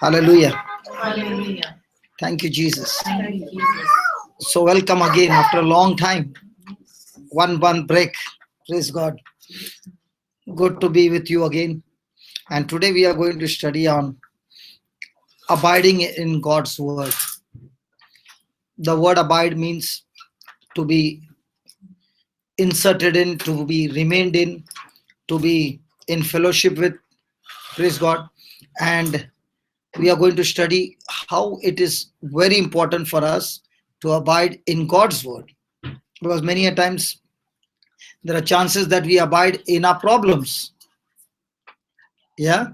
Hallelujah. Hallelujah. Thank you, Jesus. Thank you, Jesus. So welcome again after a long time. One break. Praise God. Good to be with you again. And today we are going to study on abiding in God's word. The word abide means to be inserted in, to be remained in, to be in fellowship with. Praise God. And we are going to study how it is very important for us to abide in God's word. Because many a times there are chances that we abide in our problems. Yeah.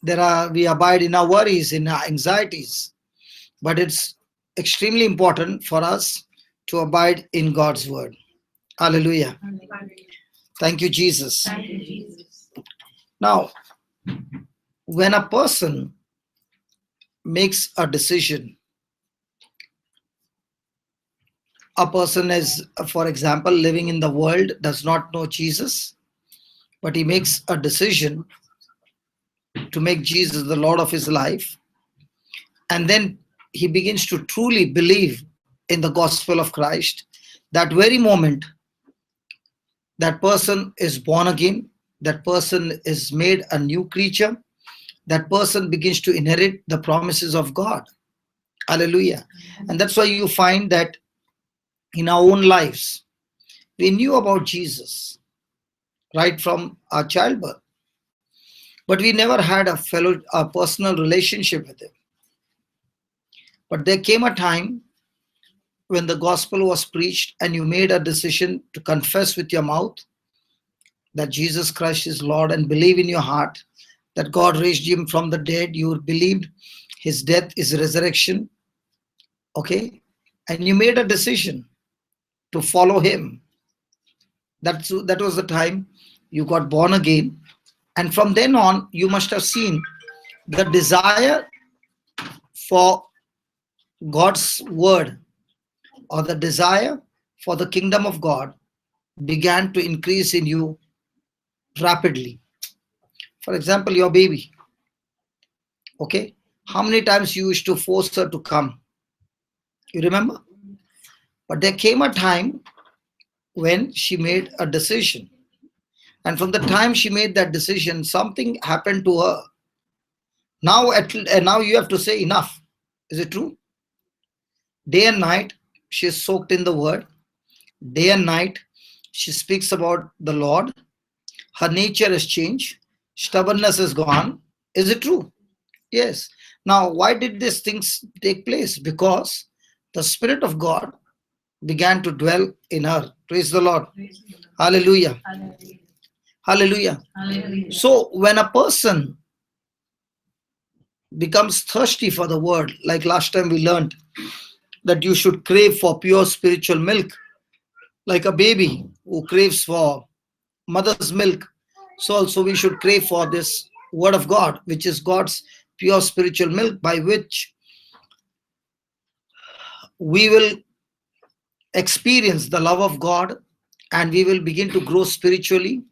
We abide in our worries, in our anxieties. But it's extremely important for us to abide in God's word. Hallelujah. Thank you, Jesus. Thank you, Jesus. Now, when a person makes a decision, a person is, for example, living in the world, does not know Jesus, but he makes a decision to make Jesus the Lord of his life, and then he begins to truly believe in the gospel of Christ. That very moment, that person is born again, that person is made a new creature, that person begins to inherit the promises of God. Hallelujah. And that's why you find that in our own lives, we knew about Jesus right from our childbirth, but we never had a personal relationship with him. But there came a time when the gospel was preached and you made a decision to confess with your mouth that Jesus Christ is Lord and believe in your heart that God raised him from the dead. You believed his death is resurrection. Okay? And you made a decision to follow him. That was the time you got born again. And from then on, you must have seen the desire for God's word or the desire for the kingdom of God began to increase in you rapidly. For example, your baby. Okay? How many times you used to force her to come? You remember? But there came a time when she made a decision. And from the time she made that decision, something happened to her. Now you have to say enough. Is it true? Day and night, she is soaked in the word. Day and night, she speaks about the Lord. Her nature has changed. Stubbornness is gone. Is it true? Yes. Now, why did these things take place? Because the Spirit of God began to dwell in her. Praise the Lord. Praise the Lord. Hallelujah. Hallelujah. Hallelujah. Hallelujah. So when a person becomes thirsty for the word, like last time we learned that you should crave for pure spiritual milk, like a baby who craves for mother's milk. So also we should crave for this word of God, which is God's pure spiritual milk, by which we will experience the love of God and we will begin to grow spiritually.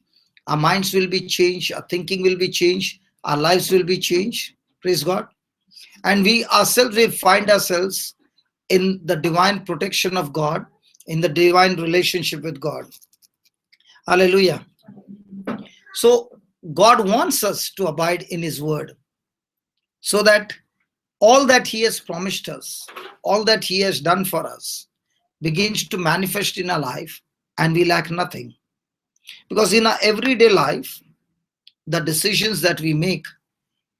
Our minds will be changed, our thinking will be changed, our lives will be changed. Praise God. And we ourselves will find ourselves in the divine protection of God, in the divine relationship with God. Hallelujah. So God wants us to abide in his word so that all that he has promised us, all that he has done for us begins to manifest in our life and we lack nothing. Because in our everyday life, the decisions that we make,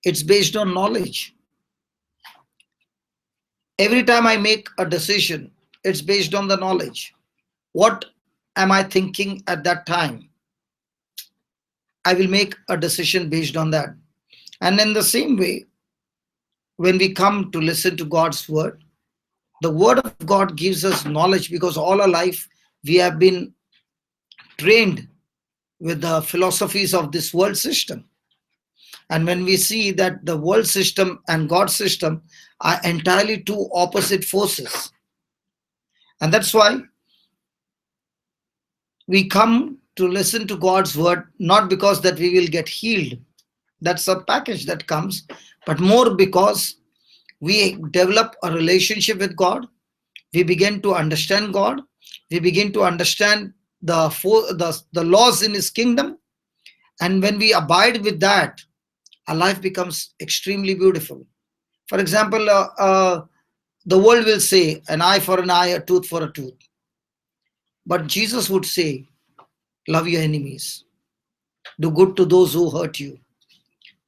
it's based on knowledge. Every time I make a decision, it's based on the knowledge. What am I thinking at that time? I will make a decision based on that. And in the same way, when we come to listen to God's word, the word of God gives us knowledge because all our life we have been trained with the philosophies of this world system. And when we see that the world system and God's system are entirely two opposite forces, and that's why we come to listen to God's word, not because that we will get healed, That's a package that comes, but more because we develop a relationship with God. We begin to understand God. We begin to understand the laws in His kingdom. And when we abide with that, our life becomes extremely beautiful. For example, the world will say, an eye for an eye, a tooth for a tooth. But Jesus would say, love your enemies, do good to those who hurt you,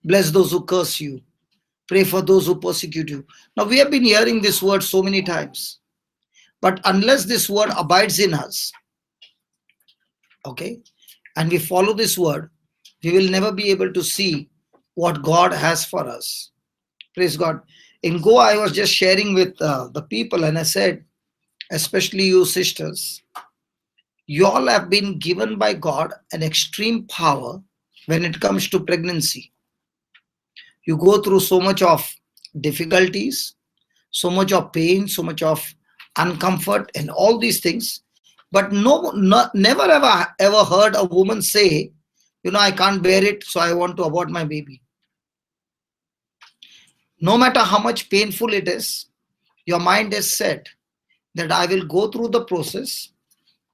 bless those who curse you, pray for those who persecute you. Now, we have been hearing this word so many times, but unless this word abides in us, okay, and we follow this word, we will never be able to see what God has for us. Praise God. In Goa, I was just sharing with the people, and I said, especially you sisters, you all have been given by God an extreme power when it comes to pregnancy. You go through so much of difficulties, so much of pain, so much of uncomfort, and all these things. But never ever heard a woman say, I can't bear it, so I want to abort my baby. No matter how much painful it is, your mind is set that I will go through the process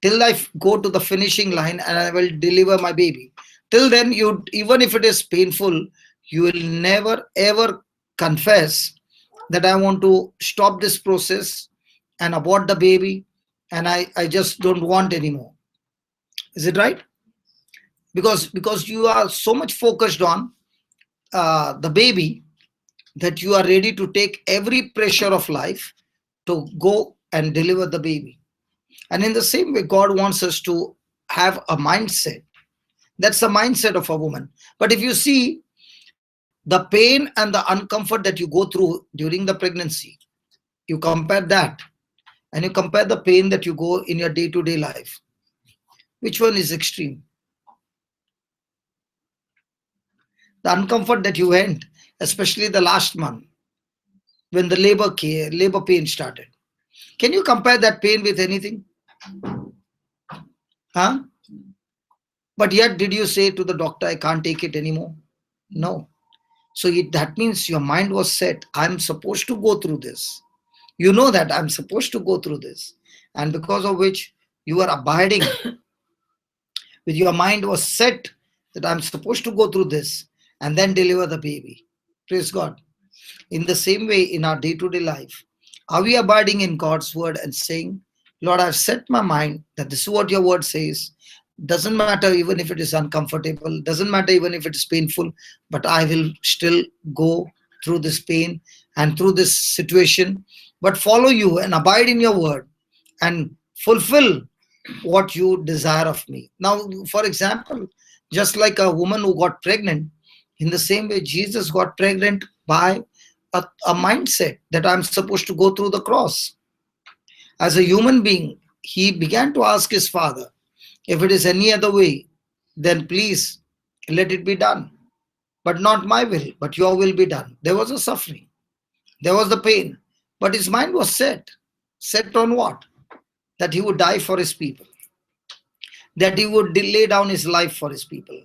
till I go to the finishing line and I will deliver my baby. Till then, even if it is painful, you will never ever confess that I want to stop this process and abort the baby, and I just don't want anymore. Is it right? Because you are so much focused on the baby that you are ready to take every pressure of life to go and deliver the baby. And in the same way, God wants us to have a mindset. That's the mindset of a woman. But if you see the pain and the uncomfort that you go through during the pregnancy, you compare that and you compare the pain that you go in your day-to-day life. Which one is extreme? The uncomfort that you went, especially the last month when the labor pain started. Can you compare that pain with anything? Huh? But yet, did you say to the doctor, I can't take it anymore? No. So that means your mind was set. I'm supposed to go through this. You know that I'm supposed to go through this. And because of which you are abiding with your mind was set that I'm supposed to go through this and then deliver the baby. Praise God. In the same way, in our day-to-day life, are we abiding in God's word and saying, Lord, I've set my mind that this is what your word says. Doesn't matter even if it is uncomfortable, doesn't matter even if it is painful, but I will still go through this pain and through this situation, but follow you and abide in your word and fulfill what you desire of me. Now, for example, just like a woman who got pregnant, in the same way, Jesus got pregnant by a mindset that I'm supposed to go through the cross. As a human being, he began to ask his father, if it is any other way, then please let it be done. But not my will, but your will be done. There was a suffering. There was the pain. But his mind was set. Set on what? That he would die for his people. That he would lay down his life for his people.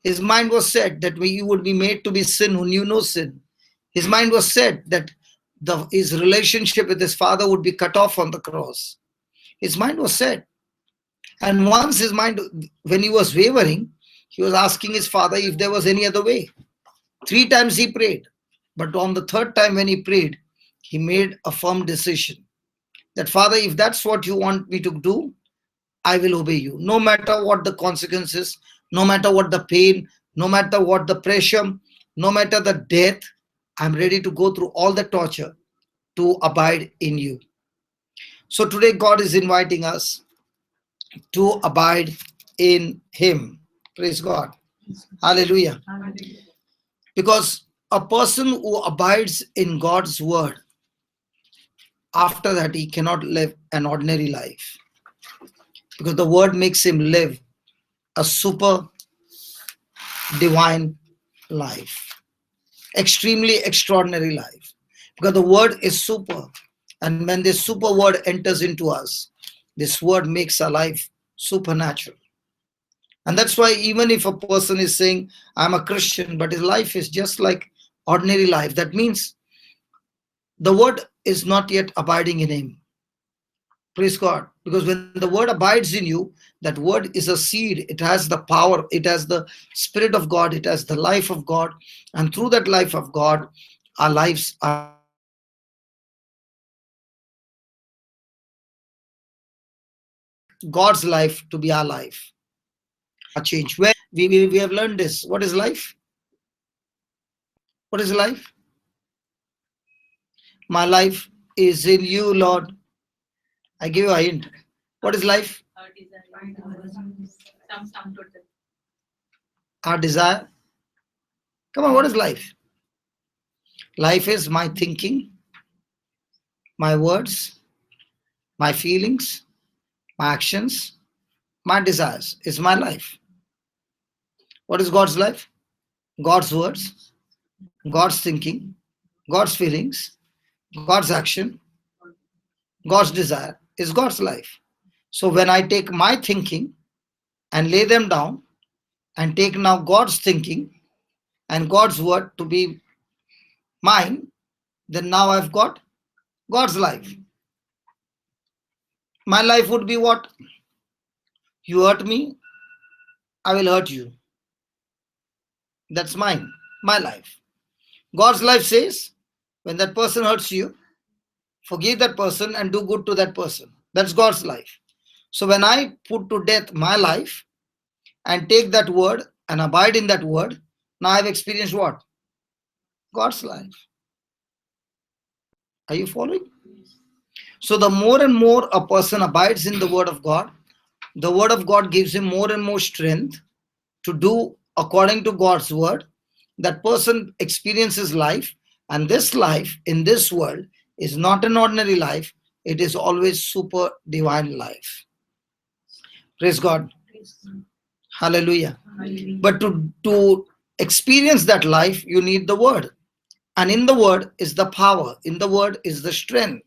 His mind was set that he would be made to be sin who knew no sin. His mind was set that his relationship with his father would be cut off on the cross. His mind was set. And once his mind, when he was wavering, he was asking his father if there was any other way. 3 times he prayed. But on the 3rd time when he prayed, he made a firm decision that, Father, if that's what you want me to do, I will obey you. No matter what the consequences, no matter what the pain, no matter what the pressure, no matter the death, I'm ready to go through all the torture to abide in you. So today God is inviting us to abide in him. Praise God. Hallelujah. Because a person who abides in God's word, after that he cannot live an ordinary life. Because the word makes him live a super divine life. Extremely extraordinary life. Because the word is super. And when this super word enters into us, this word makes our life supernatural. And that's why even if a person is saying, I'm a Christian, but his life is just like ordinary life, that means the word is not yet abiding in him. Praise God. Because when the word abides in you, that word is a seed. It has the power, it has the spirit of God, it has the life of God. And through that life of God, our lives are changed. We make God's life to be our life. Where we have learned this. What is life? What is life? My life is in you, Lord. I give you a hint. What is life? Our desire. Some total. Our desire. Come on, what is life? Life is my thinking, my words, my feelings, my actions, my desires. Is my life. What is God's life? God's words, God's thinking, God's feelings, God's action, God's desire is God's life. So when I take my thinking and lay them down and take now God's thinking and God's word to be mine, then now I've got God's life. My life would be what? You hurt me, I will hurt you. That's mine, my life. God's life says, when that person hurts you, forgive that person and do good to that person. That's God's life. So when I put to death my life and take that word and abide in that word, now I've experienced what? God's life. Are you following? So the more and more a person abides in the word of God, the word of God gives him more and more strength to do according to God's word. That person experiences life, and this life in this world is not an ordinary life, it is always super divine life. Praise God. Hallelujah. But to experience that life, you need the word. And in the word is the power, in the word is the strength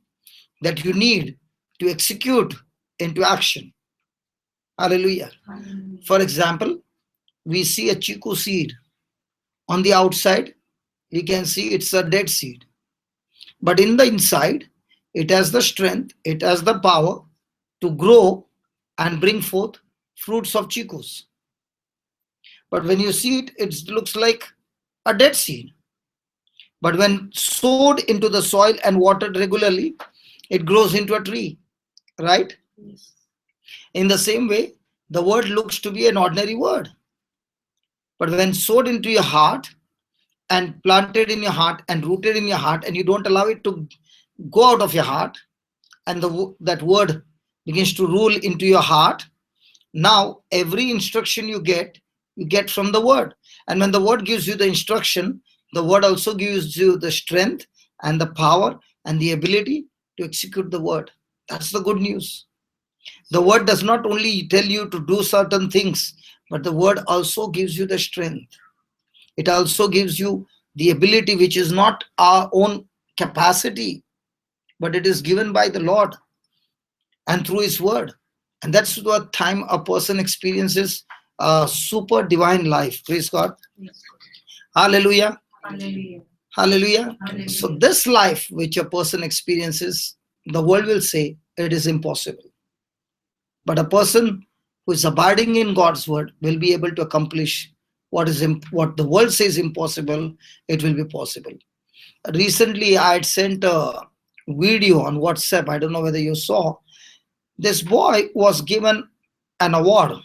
that you need to execute into action. Hallelujah. For example, we see a chiku seed. On the outside, we can see it's a dead seed. But in the inside, it has the strength, it has the power to grow and bring forth fruits of chikus. But when you see it, it looks like a dead seed. But when sowed into the soil and watered regularly, it grows into a tree, right? Yes. In the same way, the word looks to be an ordinary word. But when sowed into your heart and planted in your heart and rooted in your heart, and you don't allow it to go out of your heart, and that word begins to rule into your heart, now every instruction you get from the word. And when the word gives you the instruction, the word also gives you the strength and the power and the ability to execute the word. That's the good news. The word does not only tell you to do certain things, but the word also gives you the strength. It also gives you the ability, which is not our own capacity, but it is given by the Lord and through his word. And that's the time a person experiences a super divine life. Praise God. Yes. Hallelujah. Hallelujah. Hallelujah. Hallelujah. So this life which a person experiences, the world will say it is impossible. But a person who is abiding in God's word will be able to accomplish what the world says impossible, it will be possible. Recently, I had sent a video on WhatsApp. I don't know whether you saw. This boy was given an award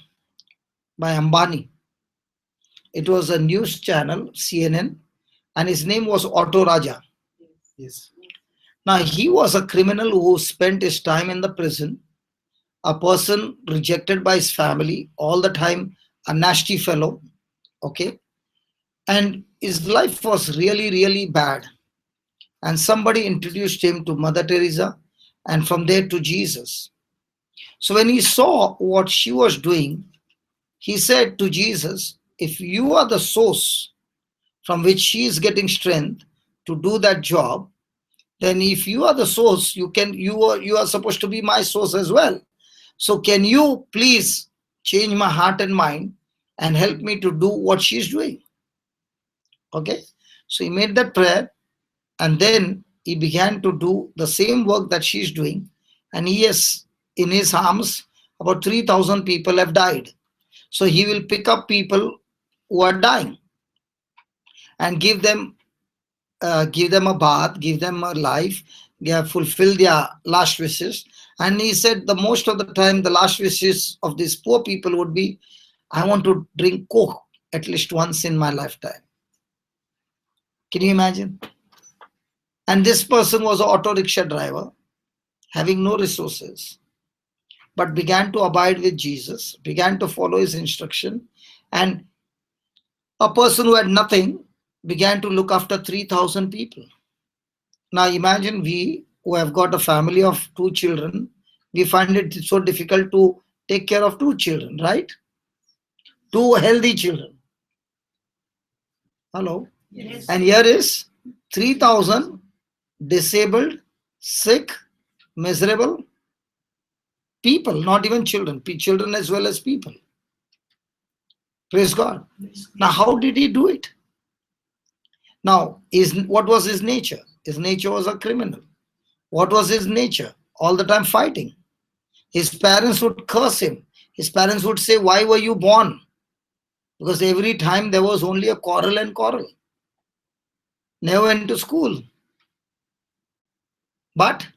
by Ambani. It was a news channel, CNN, and his name was Otto Raja. Yes. Now, he was a criminal who spent his time in the prison, a person rejected by his family, all the time a nasty fellow, okay? And his life was really, really bad. And somebody introduced him to Mother Teresa and from there to Jesus. So when he saw what she was doing, he said to Jesus, if you are the source from which she is getting strength to do that job, then if you are the source, you are supposed to be my source as well. So can you please change my heart and mind and help me to do what she's doing. Okay. So he made that prayer, and then he began to do the same work that she's doing. And he has in his arms about 3,000 people have died. So he will pick up people who are dying and give them a bath, give them a life, fulfill their last wishes. And he said the most of the time, the last wishes of these poor people would be, I want to drink Coke at least once in my lifetime. Can you imagine? And this person was an auto rickshaw driver, having no resources, but began to abide with Jesus, began to follow his instruction. And a person who had nothing began to look after 3,000 people. Now imagine we who have got a family of 2 children, we find it so difficult to take care of 2 children, right? 2 healthy children. Hello? Yes. And here is 3,000 disabled, sick, miserable people, not even children, children as well as people. Praise God. Now, how did he do it? Now, what was his nature? His nature was a criminal. What was his nature? All the time fighting. His parents would curse him. His parents would say, why were you born? Because every time there was only a quarrel and quarrel. Never went to school. But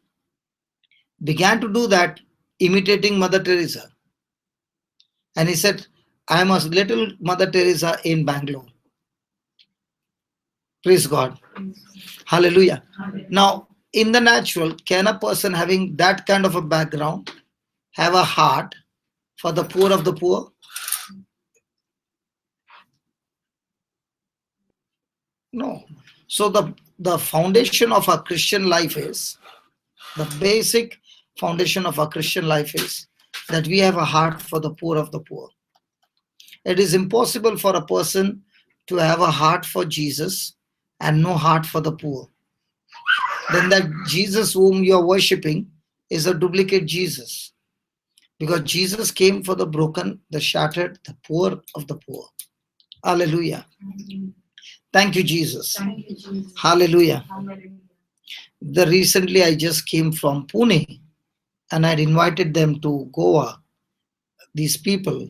began to do that, imitating Mother Teresa. And he said, I am a little Mother Teresa in Bangalore. Praise God. Hallelujah. Now, in the natural, can a person having that kind of a background have a heart for the poor of the poor? No. So the foundation of our Christian life is, the basic foundation of our Christian life is that we have a heart for the poor of the poor. It is impossible for a person to have a heart for Jesus and no heart for the poor. Then that Jesus whom you are worshipping is a duplicate Jesus. Because Jesus came for the broken, the shattered, the poor of the poor. Hallelujah. Thank you, Jesus. Thank you, Jesus. Hallelujah. Hallelujah. Recently I just came from Pune and I'd invited them to Goa. These people,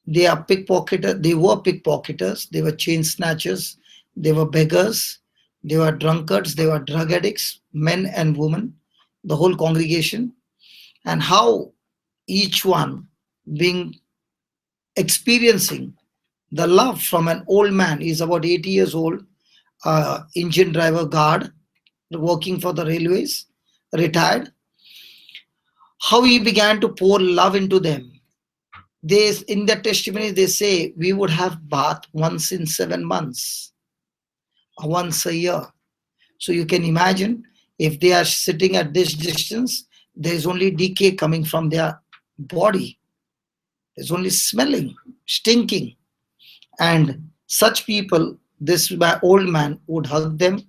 they are pickpocketers, they were pickpocketers, they were chain snatchers, they were beggars, they were drunkards, they were drug addicts, men and women, the whole congregation. And how each one being experiencing the love from an old man. He's about 80 years old, engine driver guard, working for the railways, retired. How he began to pour love into them. They, in their testimony, they say we would have bath once in 7 months, or once a year. So you can imagine, if they are sitting at this distance, there is only decay coming from their body. There's only smelling, stinking. And such people, this old man would hug them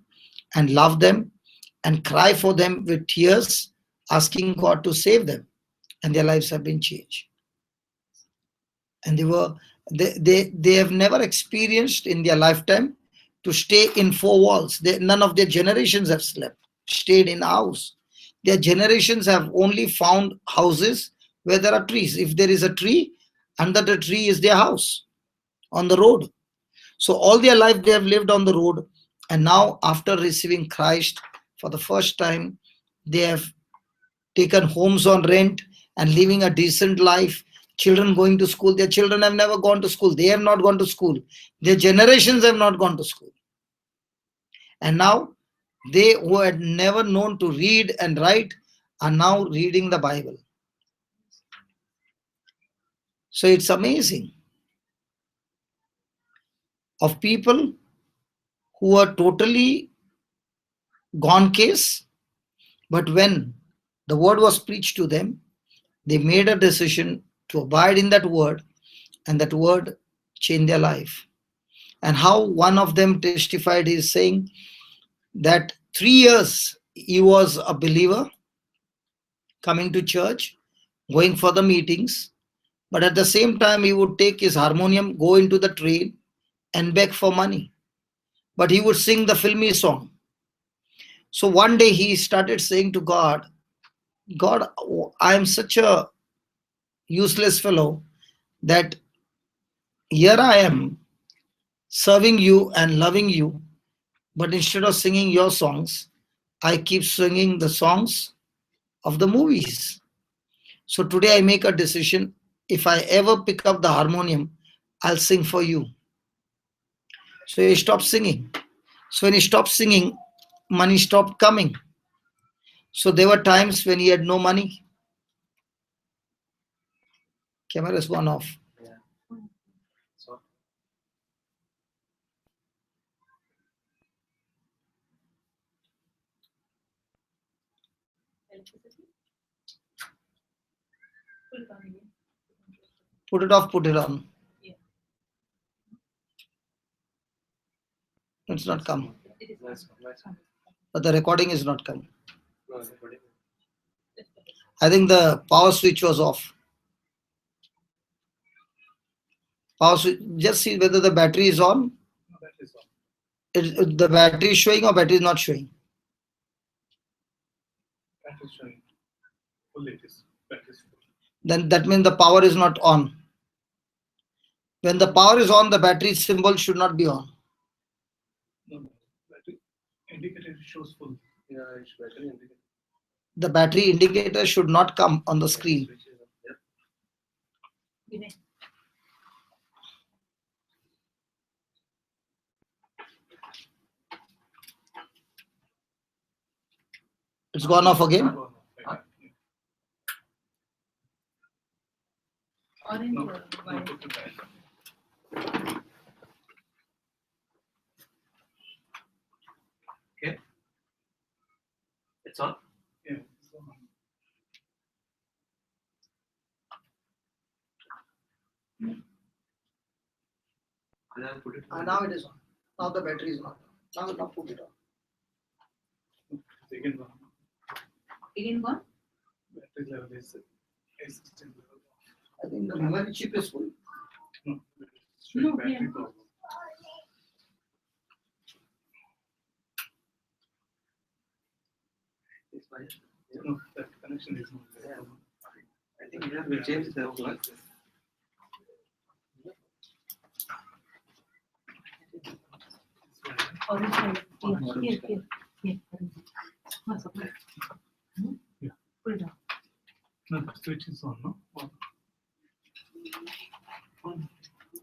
and love them and cry for them with tears, asking God to save them. And their lives have been changed. And they have never experienced in their lifetime to stay in 4 walls. None of their generations have stayed in a house. Their generations have only found houses where there are trees. If there is a tree, under the tree is their house, on the road. So all their life they have lived on the road. And now, after receiving Christ for the first time, they have taken homes on rent and living a decent life. Children going to school. Their children have never gone to school. They have not gone to school. Their generations have not gone to school. And now, they who had never known to read and write are now reading the Bible. So it's amazing. Of people who are totally gone case, but when the word was preached to them, they made a decision to abide in that word, and that word changed their life. And how one of them testified is saying that 3 years he was a believer, coming to church, going for the meetings, But at the same time, he would take his harmonium, go into the train, and beg for money. But he would sing the filmy song. So one day he started saying to God, God, I am such a useless fellow that here I am serving you and loving you, but instead of singing your songs, I keep singing the songs of the movies. So today I make a decision. If I ever pick up the harmonium, I'll sing for you. So he stopped singing. So when he stopped singing, money stopped coming. So there were times when he had no money. Camera has gone off. So, Electricity. Put it on again. Put it off, put it on. Yeah. It's not come. It is nice. But the recording is not coming. No, everybody. I think the power switch was off. Power switch, just see whether the battery is on. No, that is all. The battery is showing or battery is not showing. That is showing. Full it is. That is full. Then that means the power is not on. When the power is on, the battery symbol should not be on. No, no. Battery indicator shows full. Yeah, it's battery indicator. The battery indicator should not come on the screen. Vinay. It's gone off again. No, no, Orange no, or no, white. put it back. Okay. It's on? Yeah. It's on. And I'll put it on. Now it is on. Now the battery is not on. Now put it on. Again, one. Again gone? Battery level is system level. I think the memory chip is full. No, it's No, showing battery yeah. problem. No, that connection is not there. I think we have to change the plug. Orange side. Here. Orange. No, supply. Yeah. Put it down. No, the switch is on, no? On.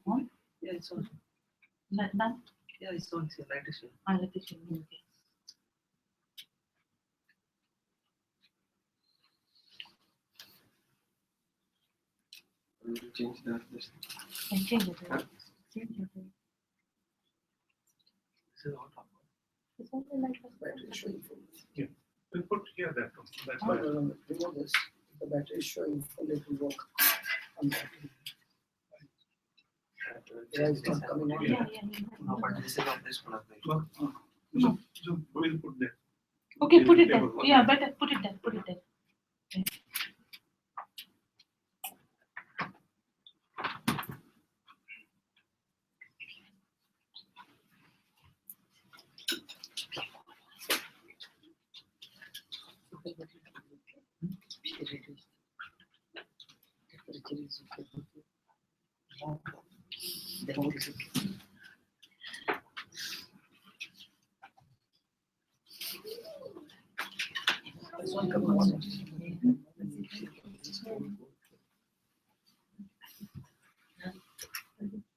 On? Yeah, it's on. Done? Yeah, it's on. It's light is on. I'll let it show you. Okay. Change the this. And change it. Huh? Change it. This is on top. It's only like Battery is showing full. Yeah. We'll put here that one. That's No, why. no, no, remove this. If the battery is showing full, it will work. On battery. Yeah, it's not coming on. Yeah. No, but this is on this plug. Well, No. so we'll put that. Okay, put it there. Yeah, better put it there. Put it there. This one coming on.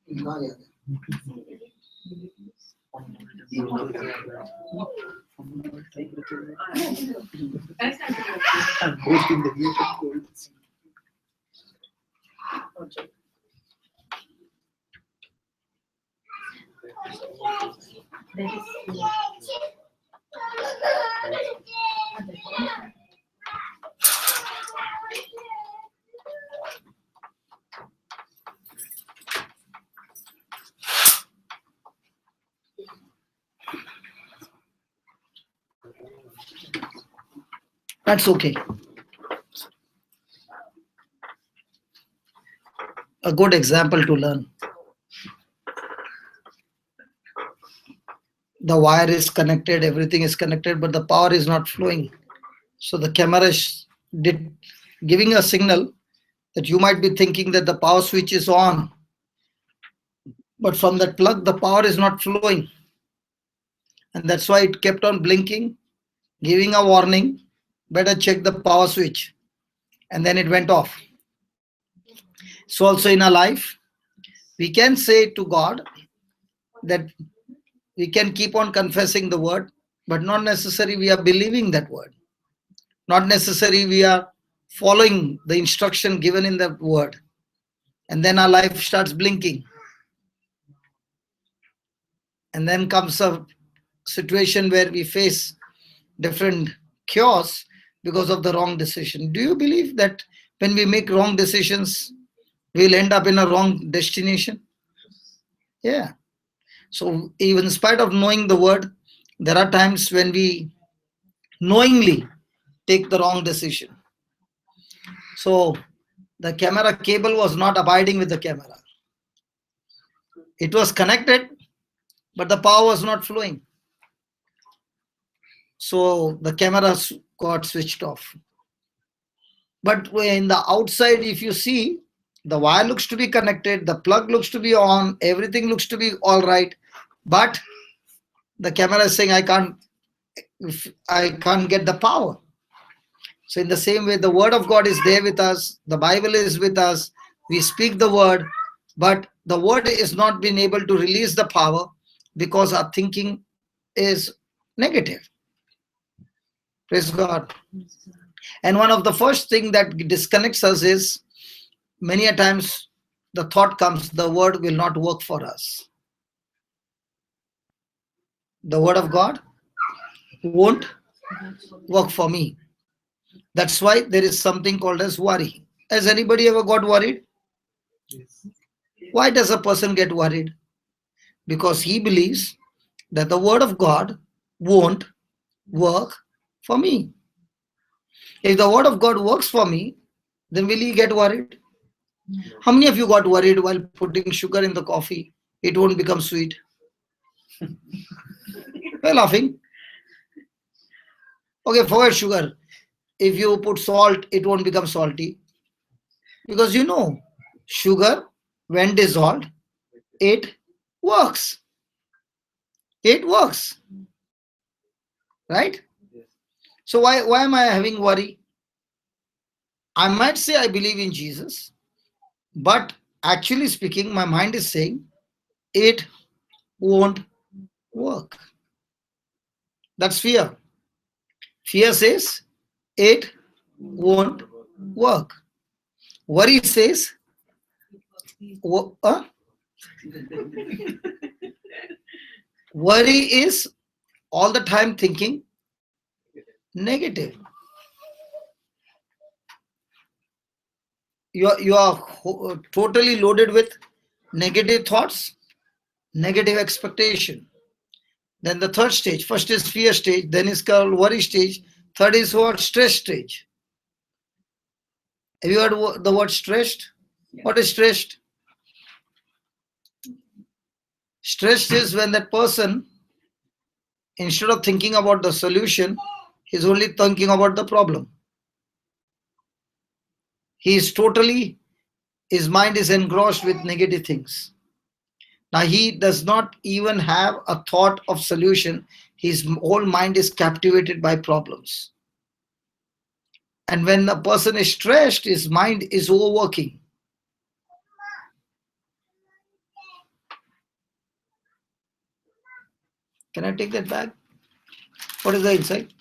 Now, yeah. I'm posting the YouTube code. That is. That's okay. a good example to learn. The wire is connected, everything is connected, but the power is not flowing. So the camera is giving a signal that you might be thinking that the power switch is on, but from that plug, the power is not flowing. And that's why it kept on blinking, giving a warning, better check the power switch. And then it went off. So also in our life, we can say to God that we can keep on confessing the word, but not necessarily we are believing that word. Not necessarily we are following the instruction given in the word. And then our life starts blinking. And then comes a situation where we face different chaos because of the wrong decision. Do you believe that when we make wrong decisions, we'll end up in a wrong destination? Yeah. So even in spite of knowing the word, there are times when we knowingly take the wrong decision. So the camera cable was not abiding with the camera. It was connected, but the power was not flowing. So the camera got switched off. But in the outside, if you see, the wire looks to be connected, the plug looks to be on, everything looks to be all right. But the camera is saying, I can't get the power. So in the same way, the word of God is there with us. The Bible is with us. We speak the word, but the word is not being able to release the power because our thinking is negative. Praise God. And one of the first thing that disconnects us is many a times the thought comes, the word will not work for us. The word of God won't work for me. That's why there is something called as worry. Has anybody ever got worried? Yes. Why does a person get worried? Because he believes that the word of God won't work for me. If the word of God works for me, then will he get worried? How many of you got worried while putting sugar in the coffee? It won't become sweet. We're laughing. Okay, forget sugar. If you put salt, it won't become salty. Because you know, sugar, when dissolved, it works. It works. Right? So why am I having worry? I might say I believe in Jesus, but actually speaking, my mind is saying it won't work. That's fear. Fear says it won't work. Worry says, worry is all the time thinking negative. You are totally loaded with negative thoughts, negative expectation. Then the third stage, first is fear stage, then is called worry stage, third is what? Stress stage. Have you heard the word stressed? What is stressed? Stressed is when that person, instead of thinking about the solution, he's only thinking about the problem. He is totally, his mind is engrossed with negative things. Now he does not even have a thought of solution. His whole mind is captivated by problems. And when a person is stressed, his mind is overworking. Can I take that back? What is the inside?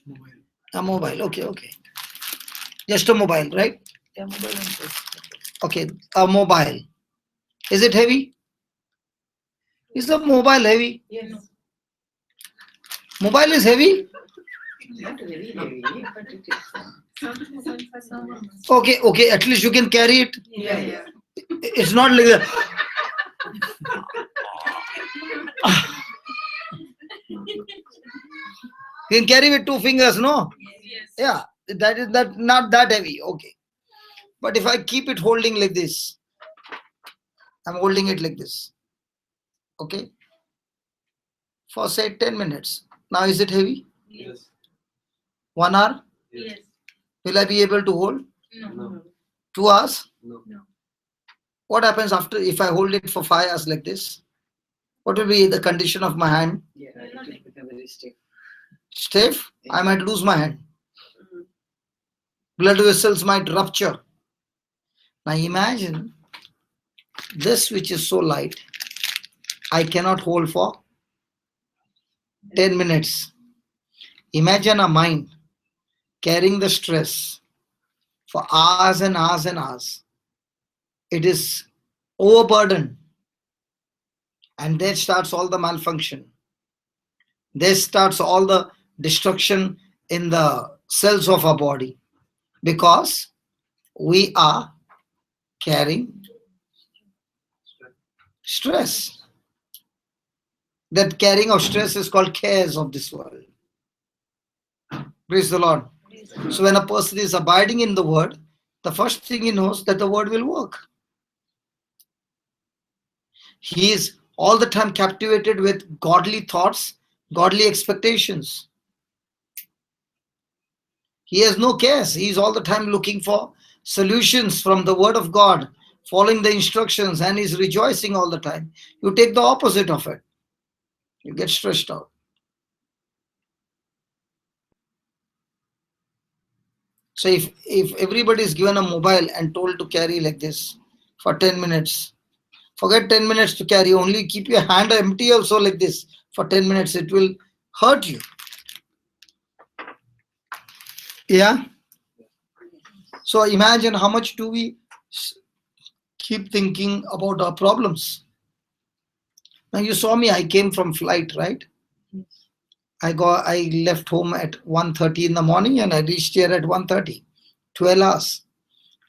Mobile. A mobile. Okay. Just a mobile, right? Okay, a mobile. Is it heavy? Is the mobile heavy? Yes. Mobile is heavy? Not very heavy, but it is. Okay, at least you can carry it. Yeah. It's not like that. You can carry with 2 fingers, no? Yes. Yeah, that is not that heavy. Okay. But if I keep it holding like this, I'm holding it like this. Okay. For say 10 minutes. Now is it heavy? Yes. 1 hour? Yes. Will I be able to hold? No. 2 hours? No. What happens after if I hold it for 5 hours like this? What will be the condition of my hand? Yeah, it will become very stiff. Stiff? I might lose my hand. Blood vessels might rupture. Now imagine this which is so light, I cannot hold for 10 minutes. Imagine a mind carrying the stress for hours and hours and hours. It is overburdened. And there starts all the malfunction. There starts all the destruction in the cells of our body because we are carrying stress. That carrying of stress is called cares of this world. Praise the Lord. So when a person is abiding in the word, the first thing he knows that the word will work. He is all the time captivated with godly thoughts, godly expectations. He has no cares. He is all the time looking for solutions from the word of God, following the instructions, and is rejoicing all the time. You take the opposite of it. You get stressed out. So if everybody is given a mobile and told to carry like this for 10 minutes, forget 10 minutes to carry, only keep your hand empty also like this for 10 minutes, it will hurt you. Yeah. So imagine how much do we keep thinking about our problems. Now you saw me, I came from flight, right? I left home at 1:30 in the morning and I reached here at 1:30, 12 hours.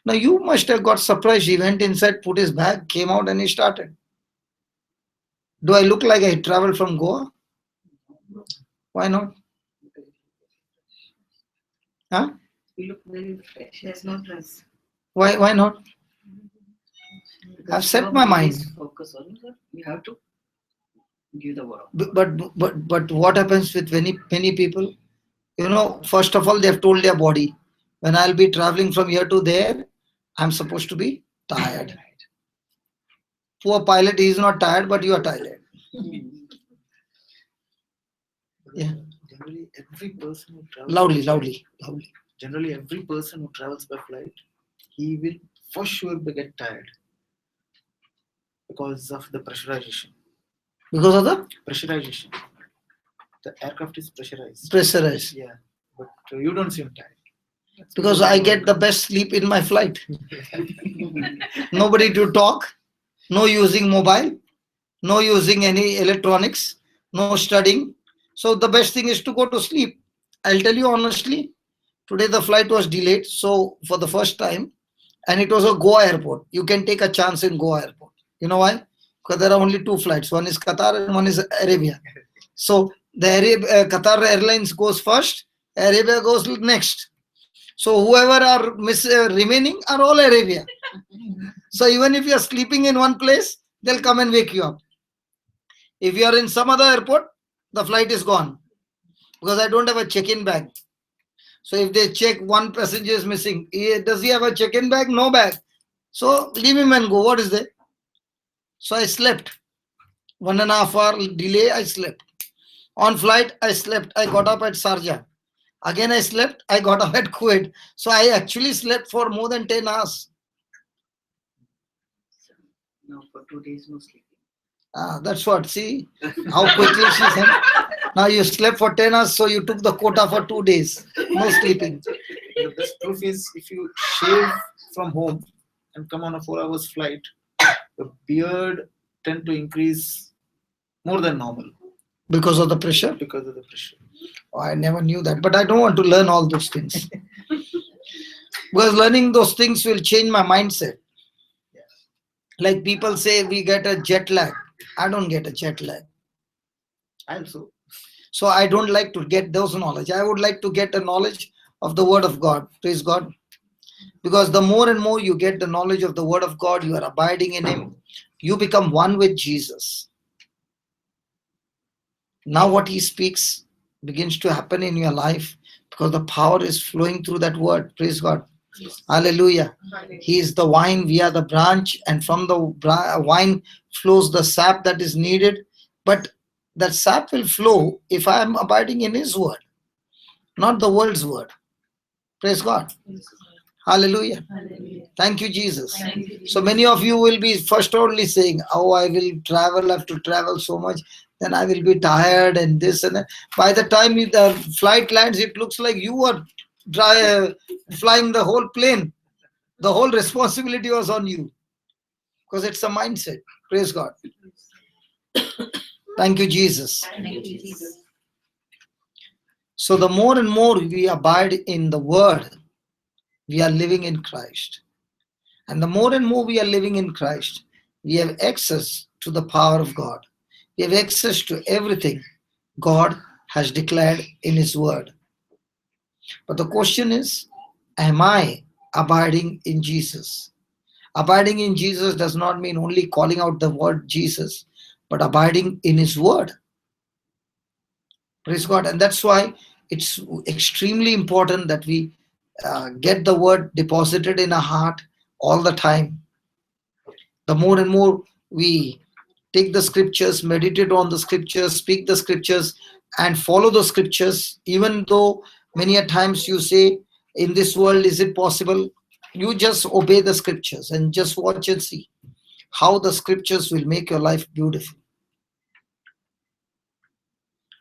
Now you must have got surprised. He went inside, put his bag, came out and he started. Do I look like I traveled from Goa? Why not? Huh? You look very fresh. There's no dress. Why not? I've set my mind. Focus on it. You have to give the word. But what happens with many people? You know, first of all, they have told their body, when I'll be traveling from here to there, I'm supposed to be tired. Poor pilot, he is not tired, but you are tired. Yeah. Generally, every person who travels Loudly. Generally, every person who travels by flight, he will for sure get tired because of the pressurization. Because of the Pressurization. The aircraft is pressurized. pressurized. Yeah, but you don't seem tired. That's Because I get the best sleep in my flight. Nobody to talk, no using mobile, no using any electronics, no studying. So the best thing is to go to sleep. I'll tell you honestly, today the flight was delayed. So for the first time, and it was a Goa airport. You can take a chance in Goa airport. You know why? Because there are only two flights. One is Qatar and one is Arabia. So the Qatar Airlines goes first, Arabia goes next. So whoever are remaining are all Arabia. So even if you are sleeping in one place, they'll come and wake you up. If you are in some other airport, the flight is gone. Because I don't have a check-in bag. So if they check one passenger is missing, does he have a check-in bag? No bag. So leave him and go. What is there? So I slept. 1.5 hour delay, I slept. On flight, I slept. I got up at Sharjah. Again, I slept. I got up at Kuwait. So I actually slept for more than 10 hours. No, for 2 days, no sleeping. That's what. See how quickly she said. Now you slept for 10 hours, so you took the quota for 2 days. No sleeping. The best proof is if you shave from home and come on a 4 hours flight, the beard tend to increase more than normal Because of the pressure? because of the pressure. Oh, I never knew that. But I don't want to learn all those things. Because learning those things will change my mindset. Like people say we get a jet lag. I don't get a jet lag. Also, So I don't like to get those knowledge. I would like to get a knowledge of the word of God. Praise God. Because the more and more you get the knowledge of the Word of God, you are abiding in Him, you become one with Jesus. Now what He speaks begins to happen in your life because the power is flowing through that word. Praise God. Hallelujah. He is the vine, we are the branch, and from the vine flows the sap that is needed. But that sap will flow if I am abiding in His word, not the world's word. Praise God. Hallelujah. Thank you, Jesus. So many of you will be first only saying, oh, I will travel, have to travel so much, then I will be tired and this and that. By the time the flight lands, it looks like you are flying the whole plane. The whole responsibility was on you because it's a mindset. Praise God. Thank you, Jesus. So the more and more we abide in the word, we are living in Christ. And the more and more we are living in Christ, we have access to the power of God. We have access to everything God has declared in His word. But the question is, am I abiding in Jesus? Abiding in Jesus does not mean only calling out the word Jesus, but abiding in His word. Praise God. And that's why it's extremely important that we get the word deposited in our heart all the time. The more and more we take the scriptures, meditate on the scriptures, speak the scriptures, and follow the scriptures, even though many a times you say, in this world, is it possible? You just obey the scriptures and just watch and see how the scriptures will make your life beautiful.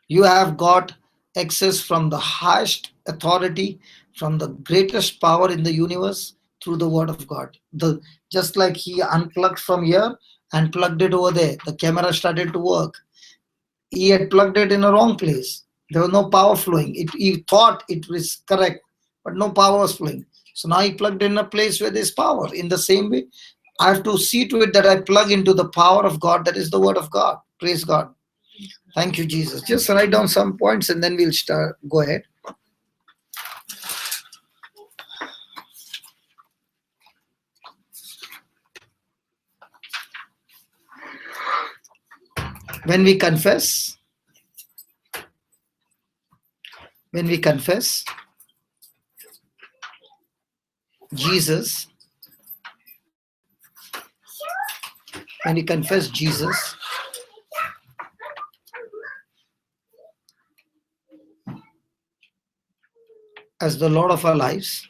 You have got access from the highest authority, from the greatest power in the universe through the word of God. Just like He unplugged from here and plugged it over there, the camera started to work. He had plugged it in a wrong place. There was no power flowing. He thought it was correct, but no power was flowing. So now He plugged in a place where there's power. In the same way, I have to see to it that I plug into the power of God, that is the word of God. Praise God. Thank you, Jesus. Just write down some points and then we'll start. Go ahead. When we confess, Jesus, when we confess Jesus as the Lord of our lives,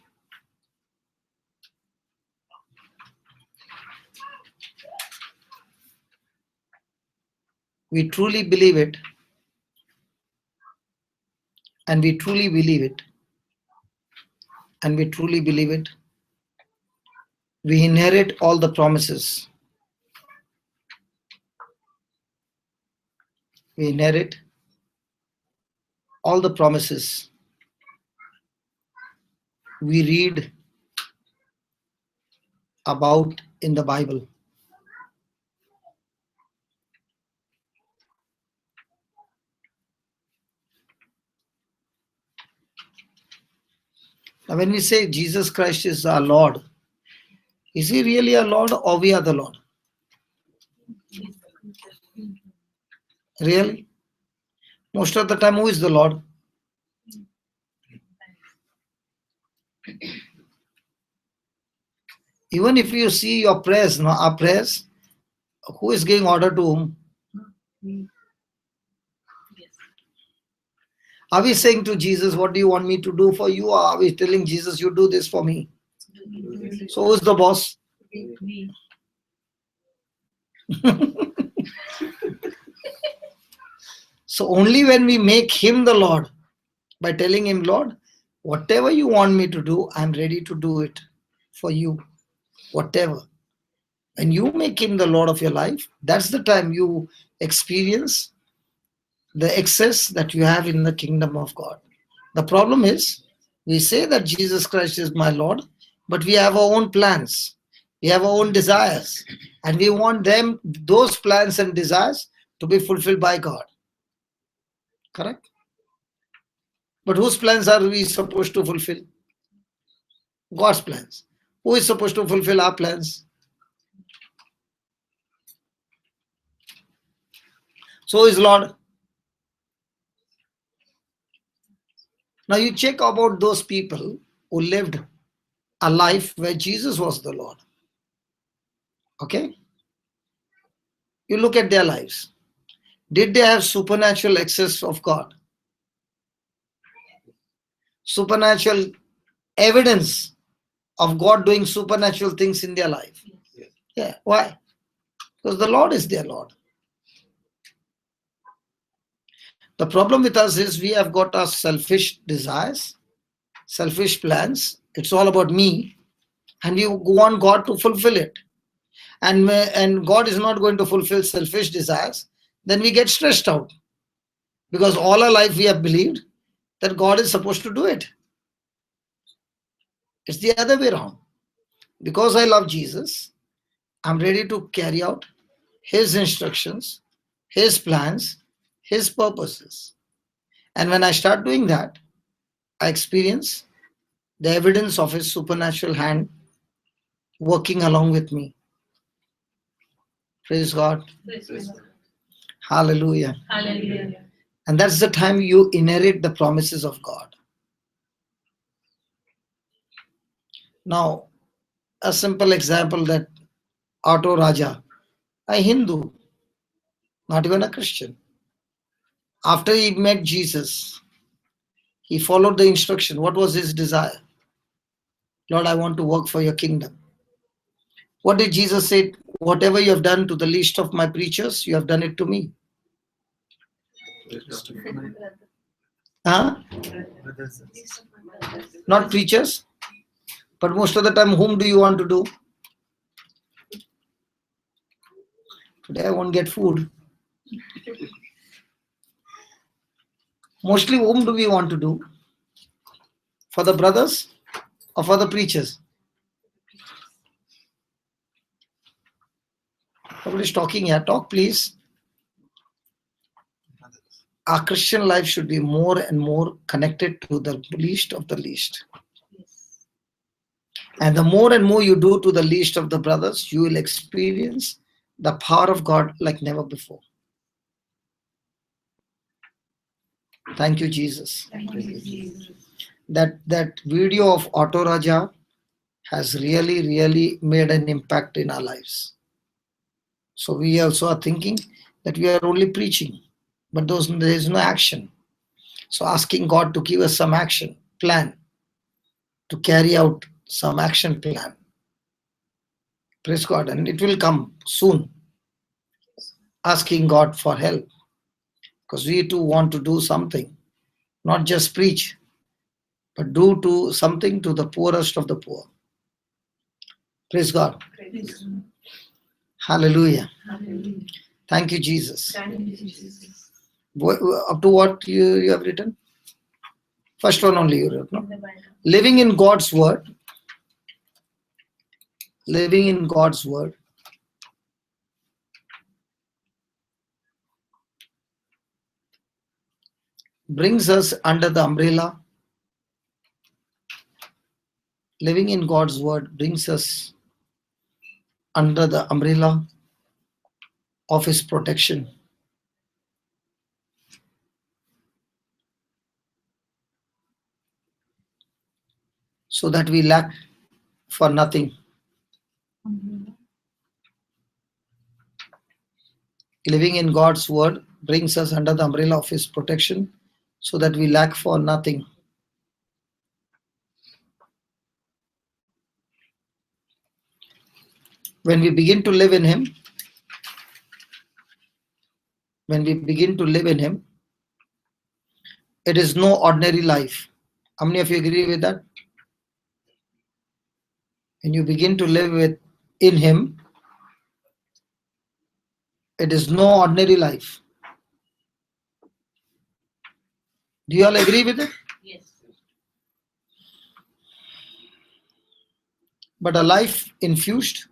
we truly believe it, and we truly believe it, and we truly believe it. We inherit all the promises. We inherit all the promises we read about in the Bible. Now, when we say Jesus Christ is our Lord, is He really our Lord or we are the Lord? Really? Most of the time, who is the Lord? Even if you see your prayers, our prayers, who is giving order to whom? Are we saying to Jesus, what do you want me to do for you? Or are we telling Jesus, you do this for me? So who's the boss? So only when we make Him the Lord, by telling Him, Lord, whatever you want me to do, I'm ready to do it for you. Whatever. When you make Him the Lord of your life, that's the time you experience the excess that you have in the kingdom of God. The problem is, we say that Jesus Christ is my Lord, but we have our own plans. We have our own desires. And we want those plans and desires to be fulfilled by God. Correct? But whose plans are we supposed to fulfill? God's plans. Who is supposed to fulfill our plans? So is Lord. Now you check about those people who lived a life where Jesus was the Lord. Okay? You look at their lives. Did they have supernatural access of God? Supernatural evidence of God doing supernatural things in their life? Yeah. Why? Because the Lord is their Lord. The problem with us is we have got our selfish desires, selfish plans. It's all about me, and we want God to fulfill it. And God is not going to fulfill selfish desires. Then we get stressed out because all our life we have believed that God is supposed to do it. It's the other way around. Because I love Jesus, I'm ready to carry out His instructions, His plans, His purposes. And when I start doing that, I experience the evidence of His supernatural hand working along with me. Praise God. Hallelujah. Hallelujah. And that's the time you inherit the promises of God. Now, a simple example that Auto Raja, a Hindu, not even a Christian. After he met Jesus, he followed the instruction. What was his desire? Lord, I want to work for your kingdom. What did Jesus say? Whatever you have done to the least of my preachers, you have done it to me. Huh? Not preachers, but most of the time, whom do you want to do? Today I won't get food. Mostly, whom do we want to do? For the brothers or for the preachers? Nobody's talking here. Talk, please. Our Christian life should be more and more connected to the least of the least. And the more and more you do to the least of the brothers, you will experience the power of God like never before. Thank you, Jesus. Thank you, Jesus. That video of Auto Raja has really made an impact in our lives. So we also are thinking that we are only preaching, but there is no action. So asking God to give us some action plan, to carry out some action plan. Praise God. And it will come soon. Asking God for help. Because we too want to do something. Not just preach, but do something to the poorest of the poor. Praise God. Praise God. Hallelujah. Hallelujah. Thank you, Jesus. Thank you, Jesus. Up to what you have written? First one only you wrote, no? In the Bible. Living in God's word. Living in God's word. Brings us under the umbrella. Living in God's word brings us under the umbrella of His protection. So that we lack for nothing. Living in God's word brings us under the umbrella of His protection so that we lack for nothing. When we begin to live in Him, it is no ordinary life. How many of you agree with that? When you begin to live in Him, it is no ordinary life. Do you all agree with it? Yes. But a life infused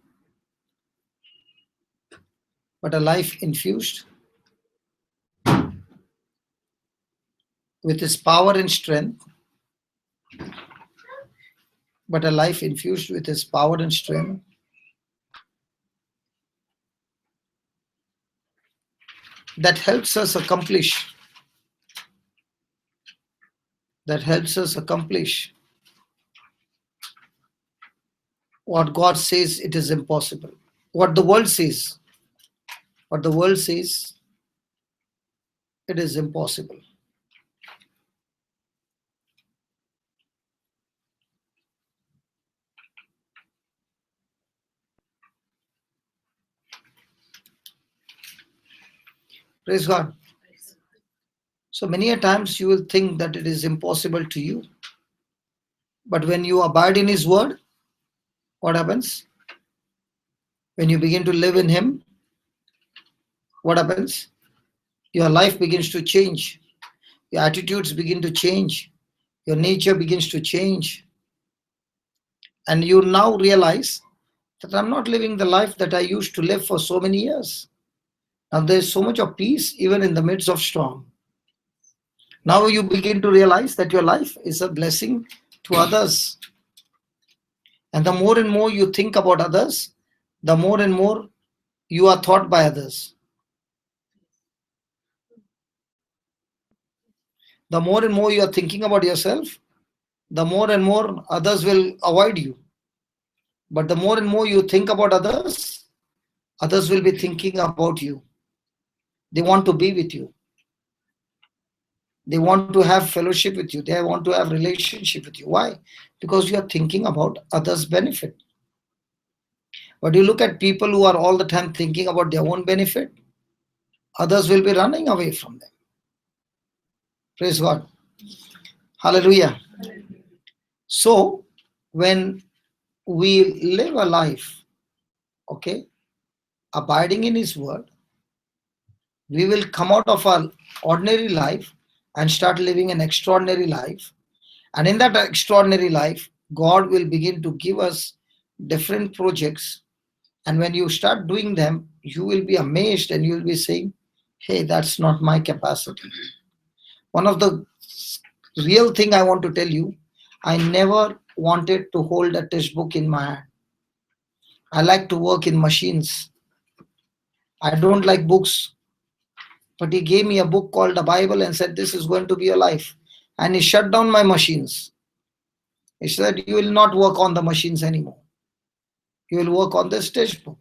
with His power and strength but a life infused with His power and strength. That helps us accomplish. That helps us accomplish what God says it is impossible. What the world says. What the world says it is impossible. Praise God. So many a times you will think that it is impossible to you. But when you abide in His word, what happens? When you begin to live in Him, what happens? Your life begins to change. Your attitudes begin to change. Your nature begins to change. And you now realize that I'm not living the life that I used to live for so many years. Now there's so much of peace even in the midst of storm. Now you begin to realize that your life is a blessing to others. And the more and more you think about others, the more and more you are thought by others. The more and more you are thinking about yourself, the more and more others will avoid you. But the more and more you think about others, others will be thinking about you. They want to be with you. They want to have fellowship with you. They want to have relationship with you. Why? Because you are thinking about others' benefit. But you look at people who are all the time thinking about their own benefit, others will be running away from them. Praise God. Hallelujah. So, when we live a life, okay, abiding in His word, we will come out of our ordinary life and start living an extraordinary life. And in that extraordinary life, God will begin to give us different projects. And when you start doing them, you will be amazed and you will be saying, hey, that's not my capacity. One of the real thing I want to tell you, I never wanted to hold a textbook in my hand. I like to work in machines. I don't like books. But He gave me a book called the Bible and said, this is going to be your life. And He shut down my machines. He said, you will not work on the machines anymore. You will work on this textbook.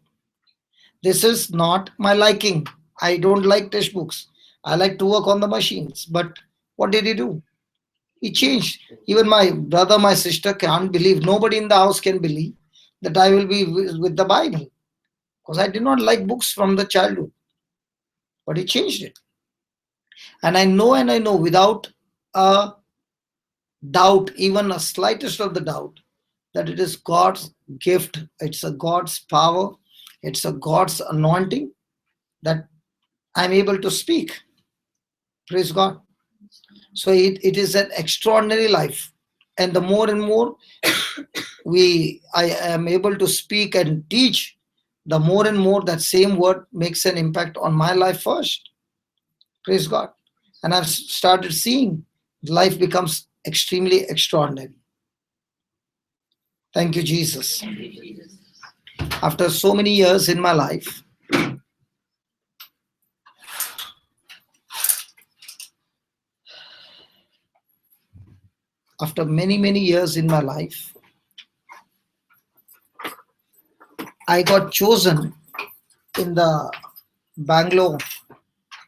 This is not my liking. I don't like textbooks. I like to work on the machines. But what did He do? He changed. Even my brother, my sister can't believe. Nobody in the house can believe that I will be with the Bible. Because I did not like books from the childhood. But He changed it. And I know without a doubt, even a slightest of the doubt, that it is God's gift. It's a God's power. It's a God's anointing that I'm able to speak. Praise God. So it is an extraordinary life. And the more and more I am able to speak and teach, the more and more that same word makes an impact on my life first. Praise God. And I've started seeing life becomes extremely extraordinary. Thank you, Jesus. After so many years in my life, after many years in my life, I got chosen in the Bangalore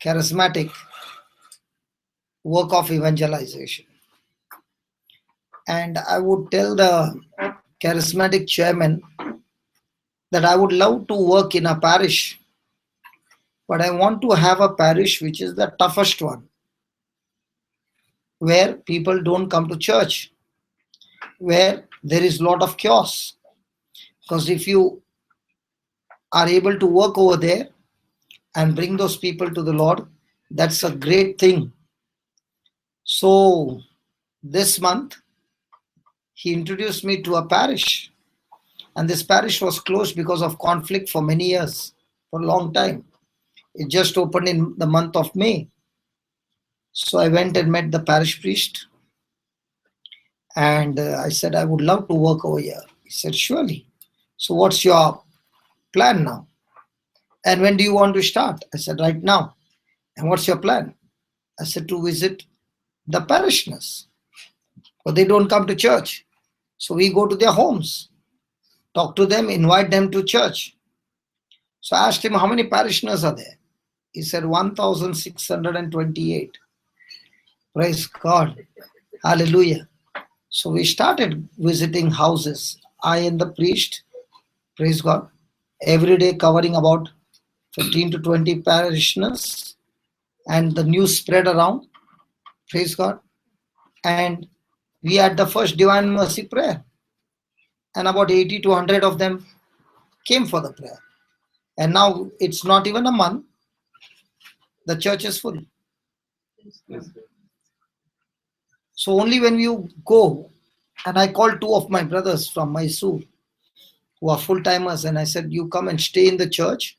charismatic work of evangelization. And I would tell the charismatic chairman that I would love to work in a parish, but I want to have a parish which is the toughest one, where people don't come to church, where there is a lot of chaos. Because if you are able to work over there and bring those people to the Lord, that's a great thing. So this month, he introduced me to a parish. And this parish was closed because of conflict for many years, for a long time. It just opened in the month of May. So I went and met the parish priest. And I said, I would love to work over here. He said, surely. So what's your plan now? And when do you want to start? I said, right now. And what's your plan? I said, to visit the parishioners. But they don't come to church. So we go to their homes, talk to them, invite them to church. So I asked him, how many parishioners are there? He said, 1,628. Praise God. Hallelujah. So we started visiting houses. I and the priest, praise God, every day covering about 15 to 20 parishioners. And the news spread around. Praise God. And we had the first Divine Mercy prayer. And about 80 to 100 of them came for the prayer. And now it's not even a month. The church is full. So only when you go, and I called two of my brothers from Mysore who are full-timers, and I said, you come and stay in the church,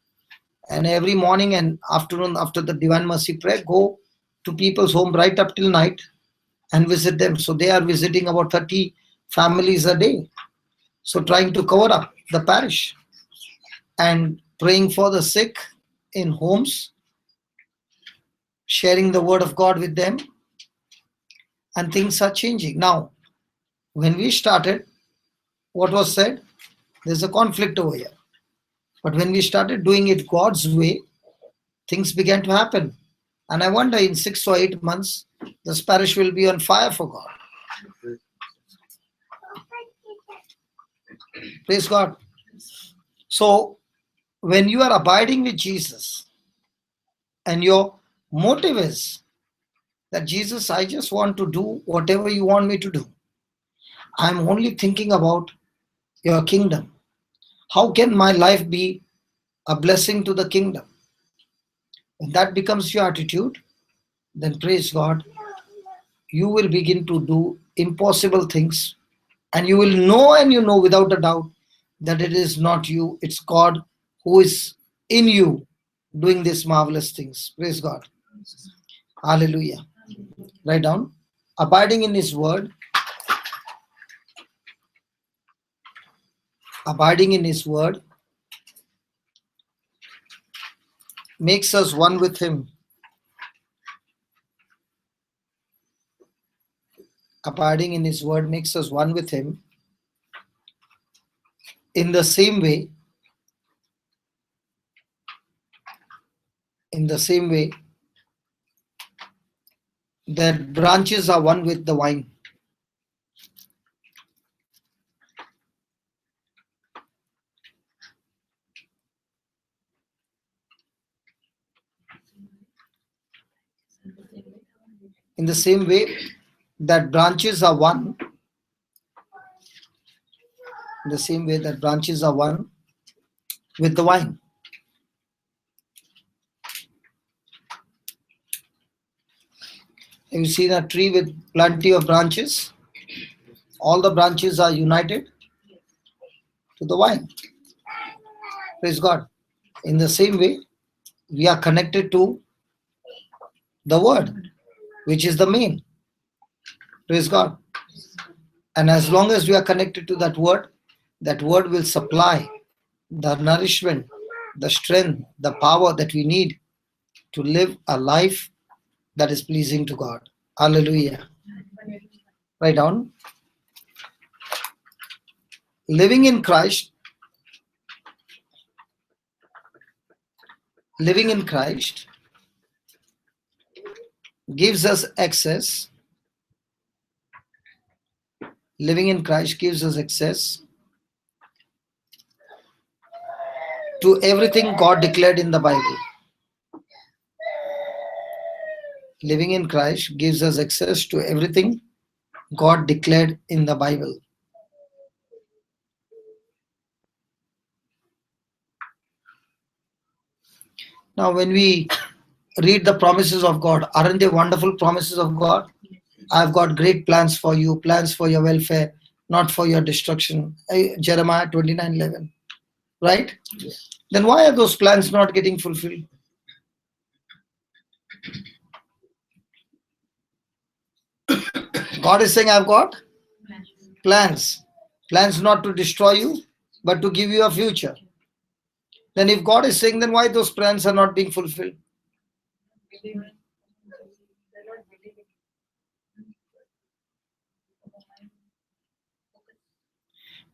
and every morning and afternoon after the Divine Mercy prayer, go to people's home right up till night and visit them. So they are visiting about 30 families a day. So trying to cover up the parish and praying for the sick in homes, sharing the word of God with them, and things are changing. Now, when we started, what was said? There's a conflict over here. But when we started doing it God's way, things began to happen. And I wonder in 6 or 8 months, this parish will be on fire for God. Praise God. So, when you are abiding with Jesus and your motive is that Jesus, I just want to do whatever you want me to do. I'm only thinking about your kingdom. How can my life be a blessing to the kingdom? When that becomes your attitude, then praise God, you will begin to do impossible things, and you will know, and you know without a doubt that it is not you, it's God who is in you doing these marvelous things. Praise God. Hallelujah. Write down. Abiding in His word. Abiding in His word makes us one with Him. Abiding in His word makes us one with Him. In the same way, that branches are one with the vine. In the same way that branches are one, in the same way that branches are one with the vine. Have you seen a tree with plenty of branches? All the branches are united to the vine. Praise God. In the same way, we are connected to the word, which is the main. Praise God. And as long as we are connected to that word will supply the nourishment, the strength, the power that we need to live a life that is pleasing to God. Hallelujah. Write down. Living in Christ gives us access. Living in Christ gives us access to everything God declared in the Bible. Living in Christ gives us access to everything God declared in the Bible. Now, when we read the promises of God, aren't they wonderful promises of God? I've got great plans for you, plans for your welfare, not for your destruction. Jeremiah 29:11. Right? Yes. Then why are those plans not getting fulfilled? God is saying, I've got Plans. Plans not to destroy you, but to give you a future. Then if God is saying, then why those plans are not being fulfilled?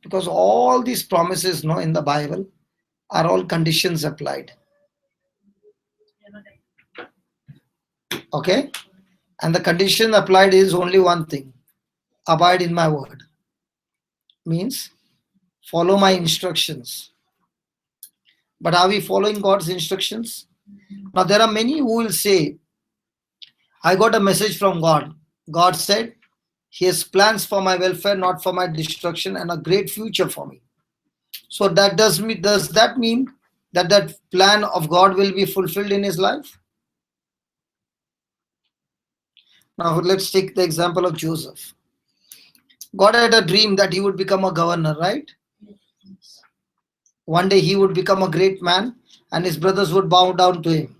Because all these promises no, in the Bible are all conditions applied. Okay? And the condition applied is only one thing. Abide in my word. Means follow my instructions. But are we following God's instructions? Now there are many who will say, I got a message from God. God said, He has plans for my welfare, not for my destruction, and a great future for me. So does that mean that that plan of God will be fulfilled in his life? Now let's take the example of Joseph. God had a dream that he would become a governor, right? One day he would become a great man and his brothers would bow down to him.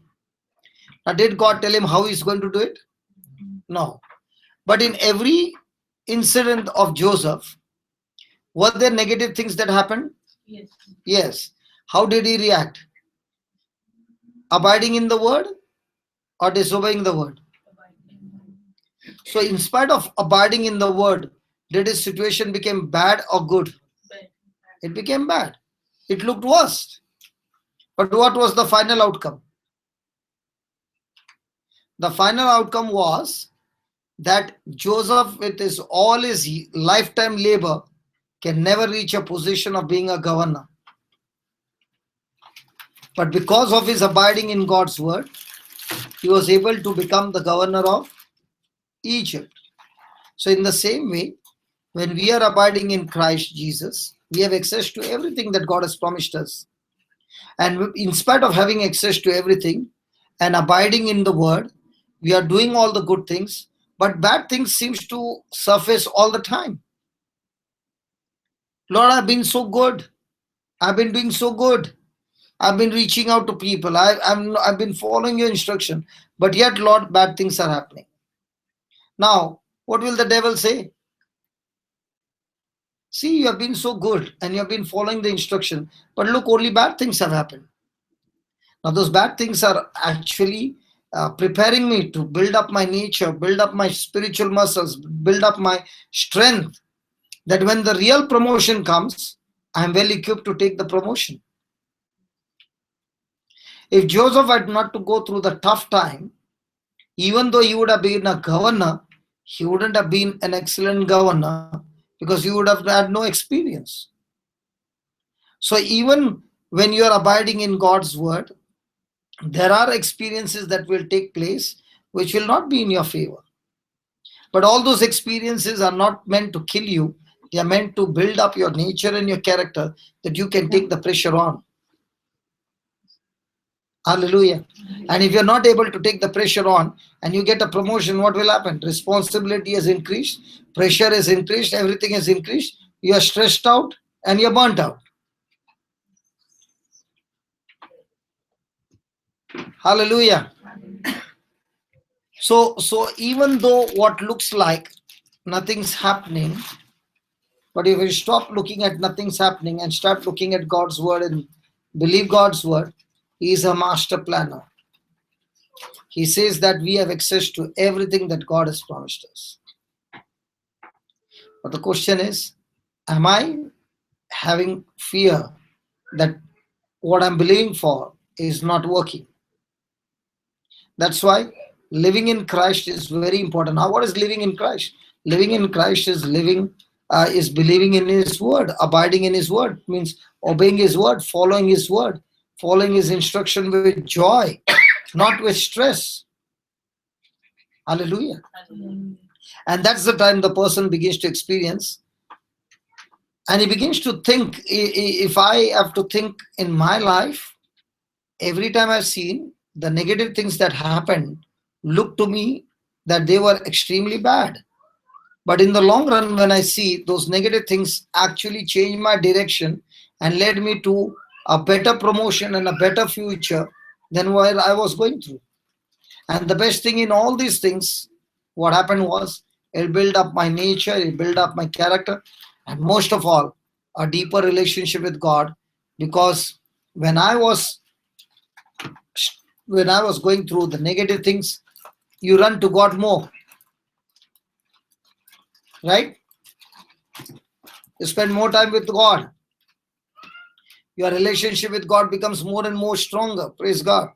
Now did God tell him how he's going to do it? No. But in every incident of Joseph, were there negative things that happened? Yes. Yes. How did he react? Abiding in the word or disobeying the word? So in spite of abiding in the word, did his situation become bad or good? It became bad. It looked worse. But what was the final outcome? The final outcome was that Joseph, with all his lifetime labor, can never reach a position of being a governor. But because of his abiding in God's word, he was able to become the governor of Egypt. So in the same way, when we are abiding in Christ Jesus, we have access to everything that God has promised us. And in spite of having access to everything and abiding in the word, we are doing all the good things, but bad things seems to surface all the time. Lord, I've been so good. I've been doing so good. I've been reaching out to people. I've been following your instruction. But yet, Lord, bad things are happening. Now, what will the devil say? See, you have been so good and you have been following the instruction. But look, only bad things have happened. Now, those bad things are actually preparing me to build up my nature, build up my spiritual muscles, build up my strength. That when the real promotion comes, I am well equipped to take the promotion. If Joseph had not to go through the tough time, even though he would have been a governor, he wouldn't have been an excellent governor because he would have had no experience. So even when you are abiding in God's word, there are experiences that will take place which will not be in your favor. But all those experiences are not meant to kill you. They are meant to build up your nature and your character that you can take the pressure on. Hallelujah. And if you're not able to take the pressure on and you get a promotion, what will happen? Responsibility has increased, pressure has increased, everything has increased. You are stressed out and you're burnt out. Hallelujah. So even though what looks like nothing's happening, but if you stop looking at nothing's happening and start looking at God's word and believe God's word, He is a master planner. He says that we have access to everything that God has promised us. But the question is, am I having fear that what I'm believing for is not working? That's why living in Christ is very important. Now, what is living in Christ? Living in Christ is is believing in His word, abiding in His word, means obeying His word, following His word, following His instruction with joy, not with stress. Hallelujah. And that's the time the person begins to experience, and he begins to think, if I have to think in my life, every time I've seen the negative things that happened, look to me that they were extremely bad. But in the long run, when I see those negative things actually change my direction and led me to a better promotion and a better future than what I was going through. And the best thing in all these things, what happened was, It'll build up my nature, it'll build up my character, and most of all, a deeper relationship with God. Because when I was going through the negative things, you run to God more, right? You spend more time with God. Your relationship with God becomes more and more stronger. Praise God.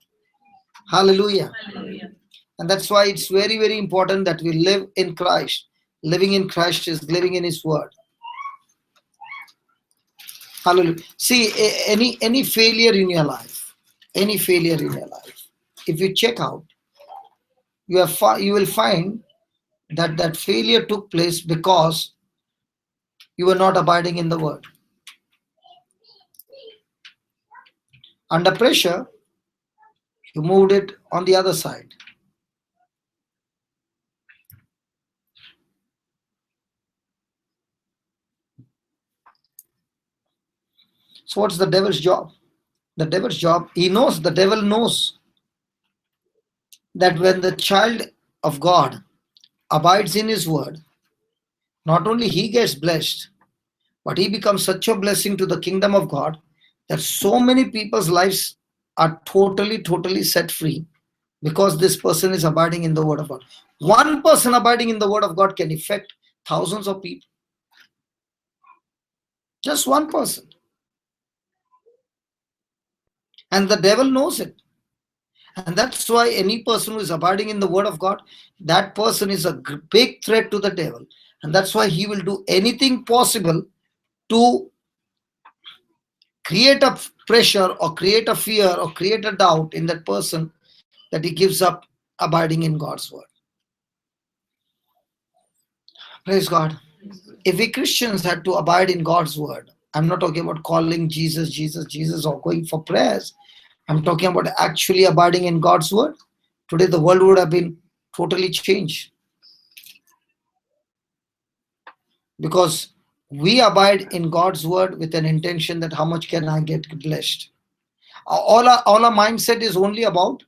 Hallelujah. Hallelujah. And that's why it's very, very important that we live in Christ. Living in Christ is living in His Word. Hallelujah. See, any failure in your life, if you check out, you will find that that failure took place because you were not abiding in the Word. Under pressure, you moved it on the other side. So what's the devil's job? The devil knows that when the child of God abides in His Word, not only he gets blessed, but he becomes such a blessing to the kingdom of God that so many people's lives are totally set free because this person is abiding in the Word of God. One person abiding in the Word of God can affect thousands of people. Just one person. And the devil knows it. And that's why any person who is abiding in the Word of God, that person is a big threat to the devil. And that's why he will do anything possible to create a pressure or create a fear or create a doubt in that person that he gives up abiding in God's Word. Praise God. If we Christians had to abide in God's Word, I'm not talking about calling Jesus, Jesus, Jesus or going for prayers. I'm talking about actually abiding in God's Word. Today the world would have been totally changed. Because we abide in God's Word with an intention that how much can I get blessed. All our mindset is only about,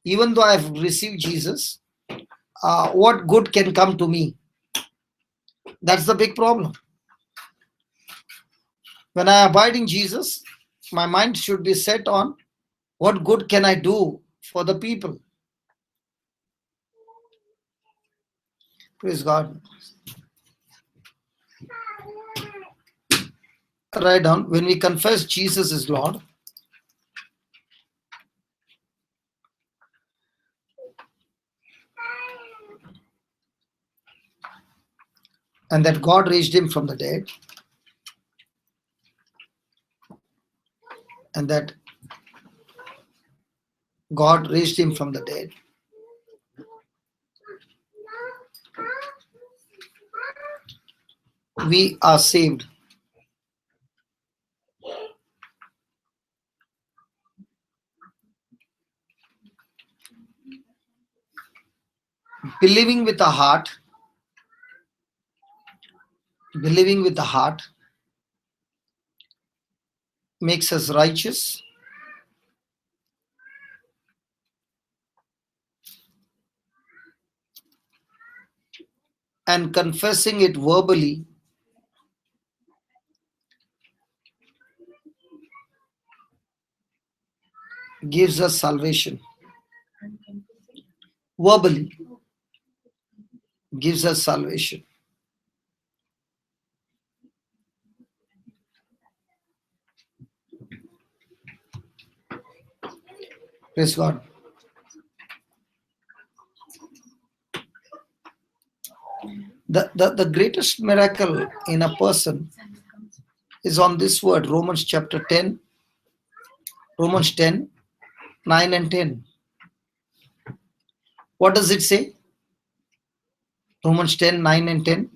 even though I've received Jesus, what good can come to me? That's the big problem. When I abide in Jesus, my mind should be set on what good can I do for the people. Praise God. Write down, when we confess Jesus is Lord, and that God raised Him from the dead, and that God raised Him from the dead, we are saved. Believing with the heart makes us righteous, and confessing it verbally gives us salvation. Verbally gives us salvation. Praise God. The greatest miracle in a person is on this word, Romans 10, 9 and 10. What does it say? Romans 10, 9 and 10.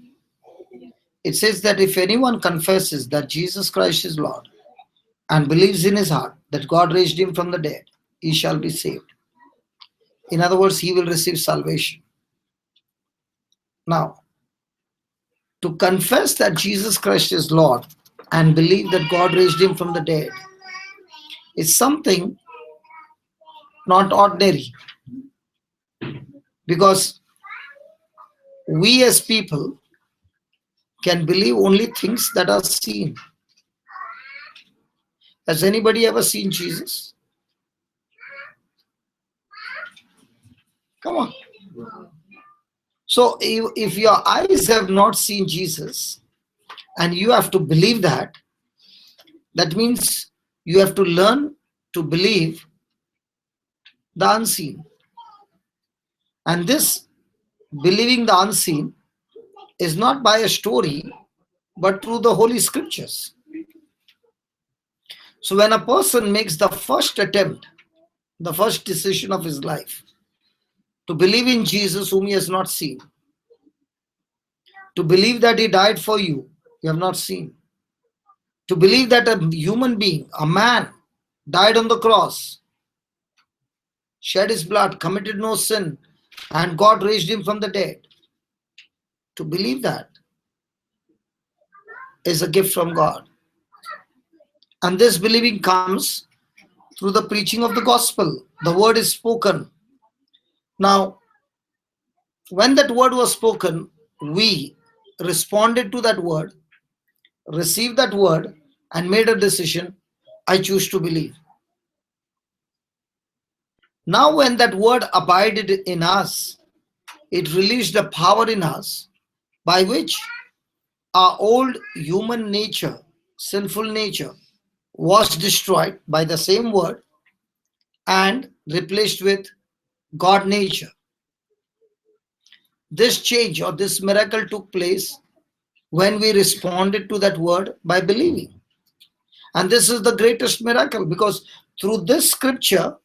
It says that if anyone confesses that Jesus Christ is Lord and believes in his heart that God raised Him from the dead, he shall be saved. In other words, he will receive salvation. Now, to confess that Jesus Christ is Lord and believe that God raised Him from the dead is something not ordinary. Because we as people can believe only things that are seen. Has anybody ever seen Jesus? Come on. So if your eyes have not seen Jesus and you have to believe that, that means you have to learn to believe the unseen. And this believing the unseen is not by a story, but through the Holy Scriptures. So when a person makes the first attempt, the first decision of his life, to believe in Jesus whom he has not seen, to believe that he died for you have not seen, to believe that a human being, a man, died on the cross, shed his blood, committed no sin, and God raised him from the dead. To believe that is a gift from God. And this believing comes through the preaching of the gospel. The word is spoken. Now, when that word was spoken, we responded to that word, received that word, and made a decision. I choose to believe. Now, when that word abided in us, it released a power in us by which our old human nature, sinful nature, was destroyed by the same word and replaced with God nature. This change or this miracle took place when we responded to that word by believing. And this is the greatest miracle, because through this scripture,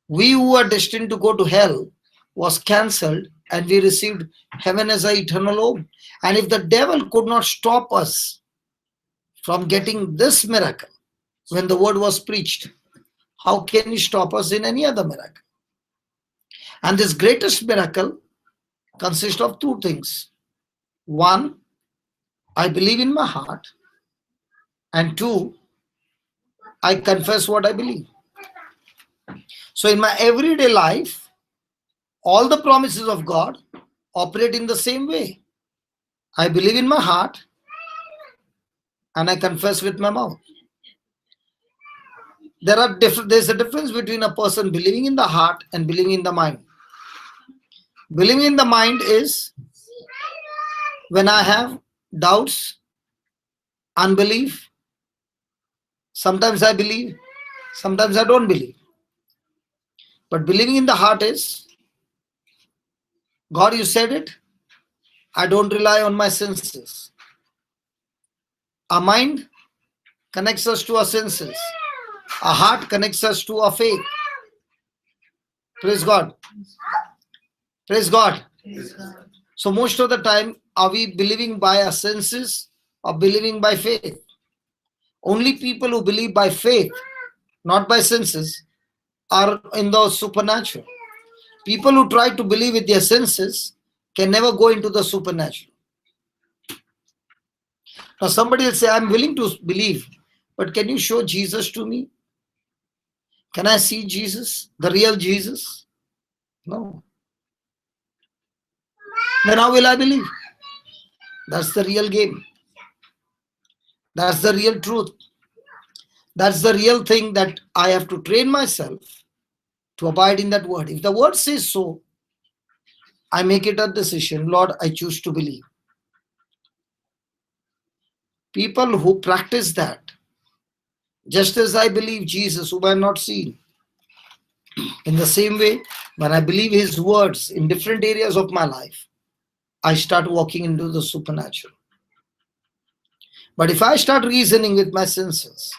we who are destined to go to hell was cancelled and we received heaven as our eternal home. And if the devil could not stop us from getting this miracle when the word was preached, how can he stop us in any other miracle? And this greatest miracle consists of two things. One, I believe in my heart. And two, I confess what I believe. So in my everyday life, all the promises of God operate in the same way. I believe in my heart and I confess with my mouth. There's a difference between a person believing in the heart and believing in the mind. Believing in the mind is when I have doubts, unbelief. Sometimes I believe, sometimes I don't believe. But believing in the heart is, God, you said it, I don't rely on my senses. Our mind connects us to our senses. Our heart connects us to our faith. Praise God. Praise God. So most of the time, are we believing by our senses or believing by faith? Only people who believe by faith, not by senses, are in the supernatural. People who try to believe with their senses can never go into the supernatural. Now somebody will say, I'm willing to believe, but can you show Jesus to me? Can I see Jesus, the real Jesus? No. Then how will I believe? That's the real game. That's the real truth. That's the real thing that I have to train myself to abide in that word. If the word says so, I make it a decision. Lord, I choose to believe. People who practice that, just as I believe Jesus, whom I have not seen, in the same way, when I believe his words in different areas of my life, I start walking into the supernatural. But if I start reasoning with my senses,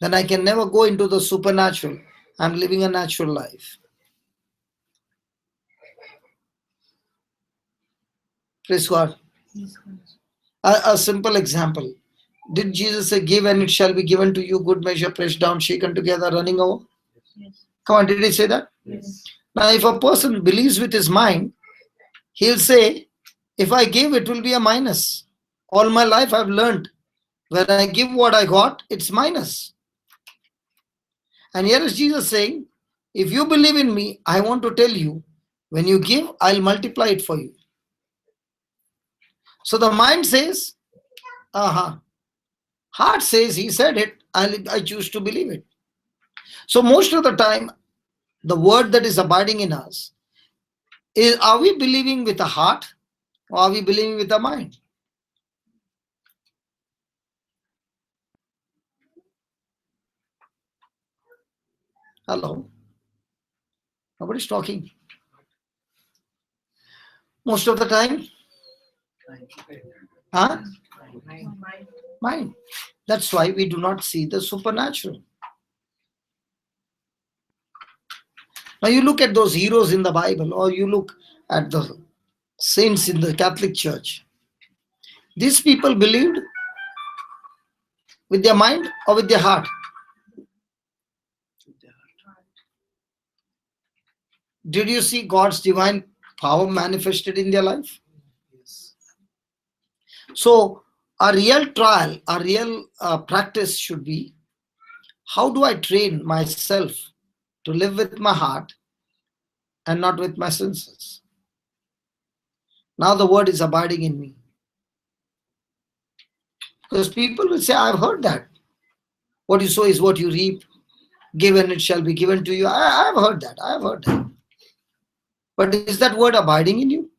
then I can never go into the supernatural. I'm living a natural life. Praise God. A simple example. Did Jesus say, give and it shall be given to you, good measure, pressed down, shaken together, running over? Yes. Come on, did he say that? Yes. Now, if a person believes with his mind, he'll say, if I give, it will be a minus. All my life I've learned, when I give what I got, it's minus. And here is Jesus saying, if you believe in me, I want to tell you, when you give, I'll multiply it for you. So the mind says, aha. Heart says, he said it, I choose to believe it. So most of the time, the word that is abiding in us is, are we believing with the heart or are we believing with the mind? Hello? Nobody's talking. Most of the time, huh? Mind. That's why we do not see the supernatural. Now you look at those heroes in the Bible, or you look at the saints in the Catholic Church. These people believed with their mind or with their heart? Did you see God's divine power manifested in their life? Yes. So a real trial, a real practice should be, how do I train myself to live with my heart and not with my senses? Now the word is abiding in me. Because people will say, I've heard that. What you sow is what you reap. Given it shall be given to you. I've heard that. I've heard that. But is that word abiding in you?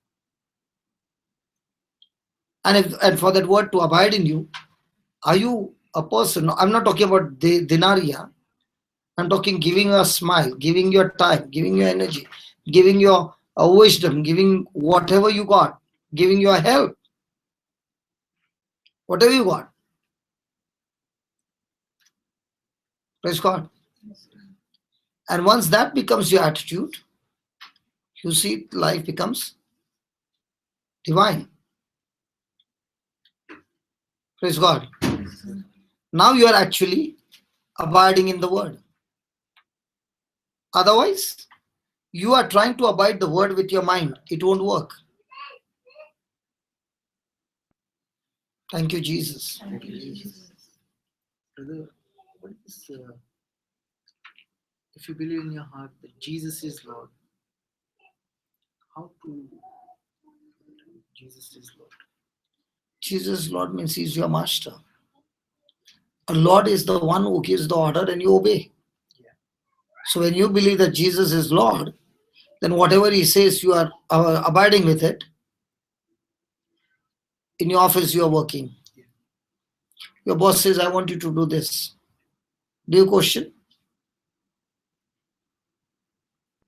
And for that word to abide in you, are you a person? I'm not talking about denaria. I'm talking giving a smile, giving your time, giving your energy, giving your wisdom, giving whatever you got, giving your help, whatever you got. Praise God. And once that becomes your attitude, you see life becomes divine. Praise God. Now you are actually abiding in the word. Otherwise, you are trying to abide the word with your mind. It won't work. Thank you, Jesus. Thank you, Jesus. Brother, what is if you believe in your heart that Jesus is Lord, how to Jesus is Lord? Jesus, Lord, means he's your master. A Lord is the one who gives the order and you obey. Yeah. So when you believe that Jesus is Lord, then whatever he says, you are abiding with it. In your office, you are working. Yeah. Your boss says, I want you to do this. Do you question?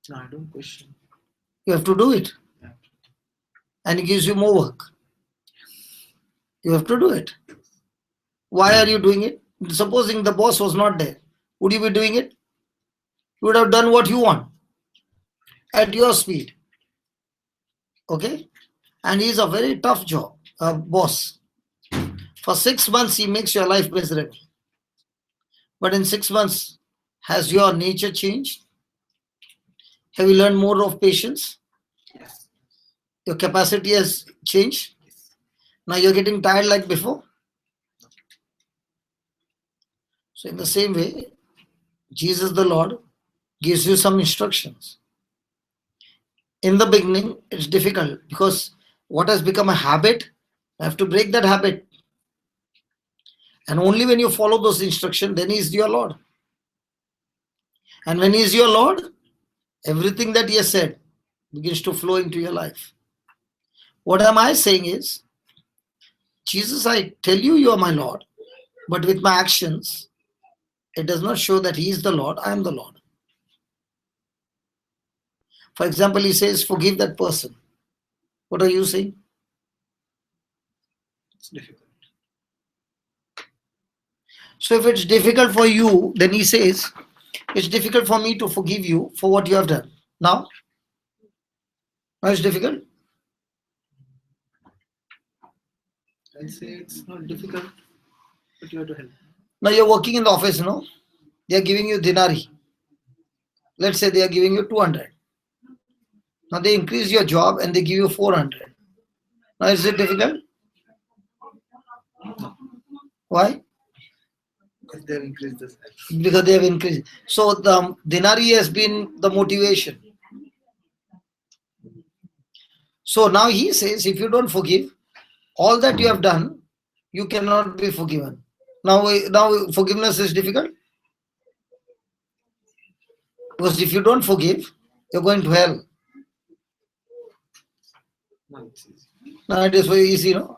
No, I don't question. You have to do it. Yeah. And he gives you more work. You have to do it. Why are you doing it? Supposing the boss was not there, would you be doing it? You would have done what you want at your speed. Okay? And he's a very tough boss. For 6 months, he makes your life miserable. But in 6 months, has your nature changed? Have you learned more of patience? Yes. Your capacity has changed? Yes. Now you're getting tired like before? So in the same way, Jesus the Lord gives you some instructions. In the beginning, it's difficult because what has become a habit, you have to break that habit. And only when you follow those instructions, then he is your Lord. And when he is your Lord, everything that he has said begins to flow into your life. What am I saying is, Jesus, I tell you, you are my Lord, but with my actions, it does not show that he is the Lord, I am the Lord. For example, he says, forgive that person. What are you saying? It's difficult. So if it's difficult for you, then he says, it's difficult for me to forgive you for what you have done. Now it's difficult. I'll say it's not difficult, but you have to help. Now you're working in the office, no? They are giving you dinari. Let's say they are giving you 200. Now they increase your job and they give you 400. Now is it difficult? Why? Because they have increased the size. Because they have increased. So the dinari has been the motivation. So now he says, if you don't forgive, all that you have done, you cannot be forgiven. Now forgiveness is difficult, because if you don't forgive, you're going to hell. No, it's easy. Now it is very easy, no?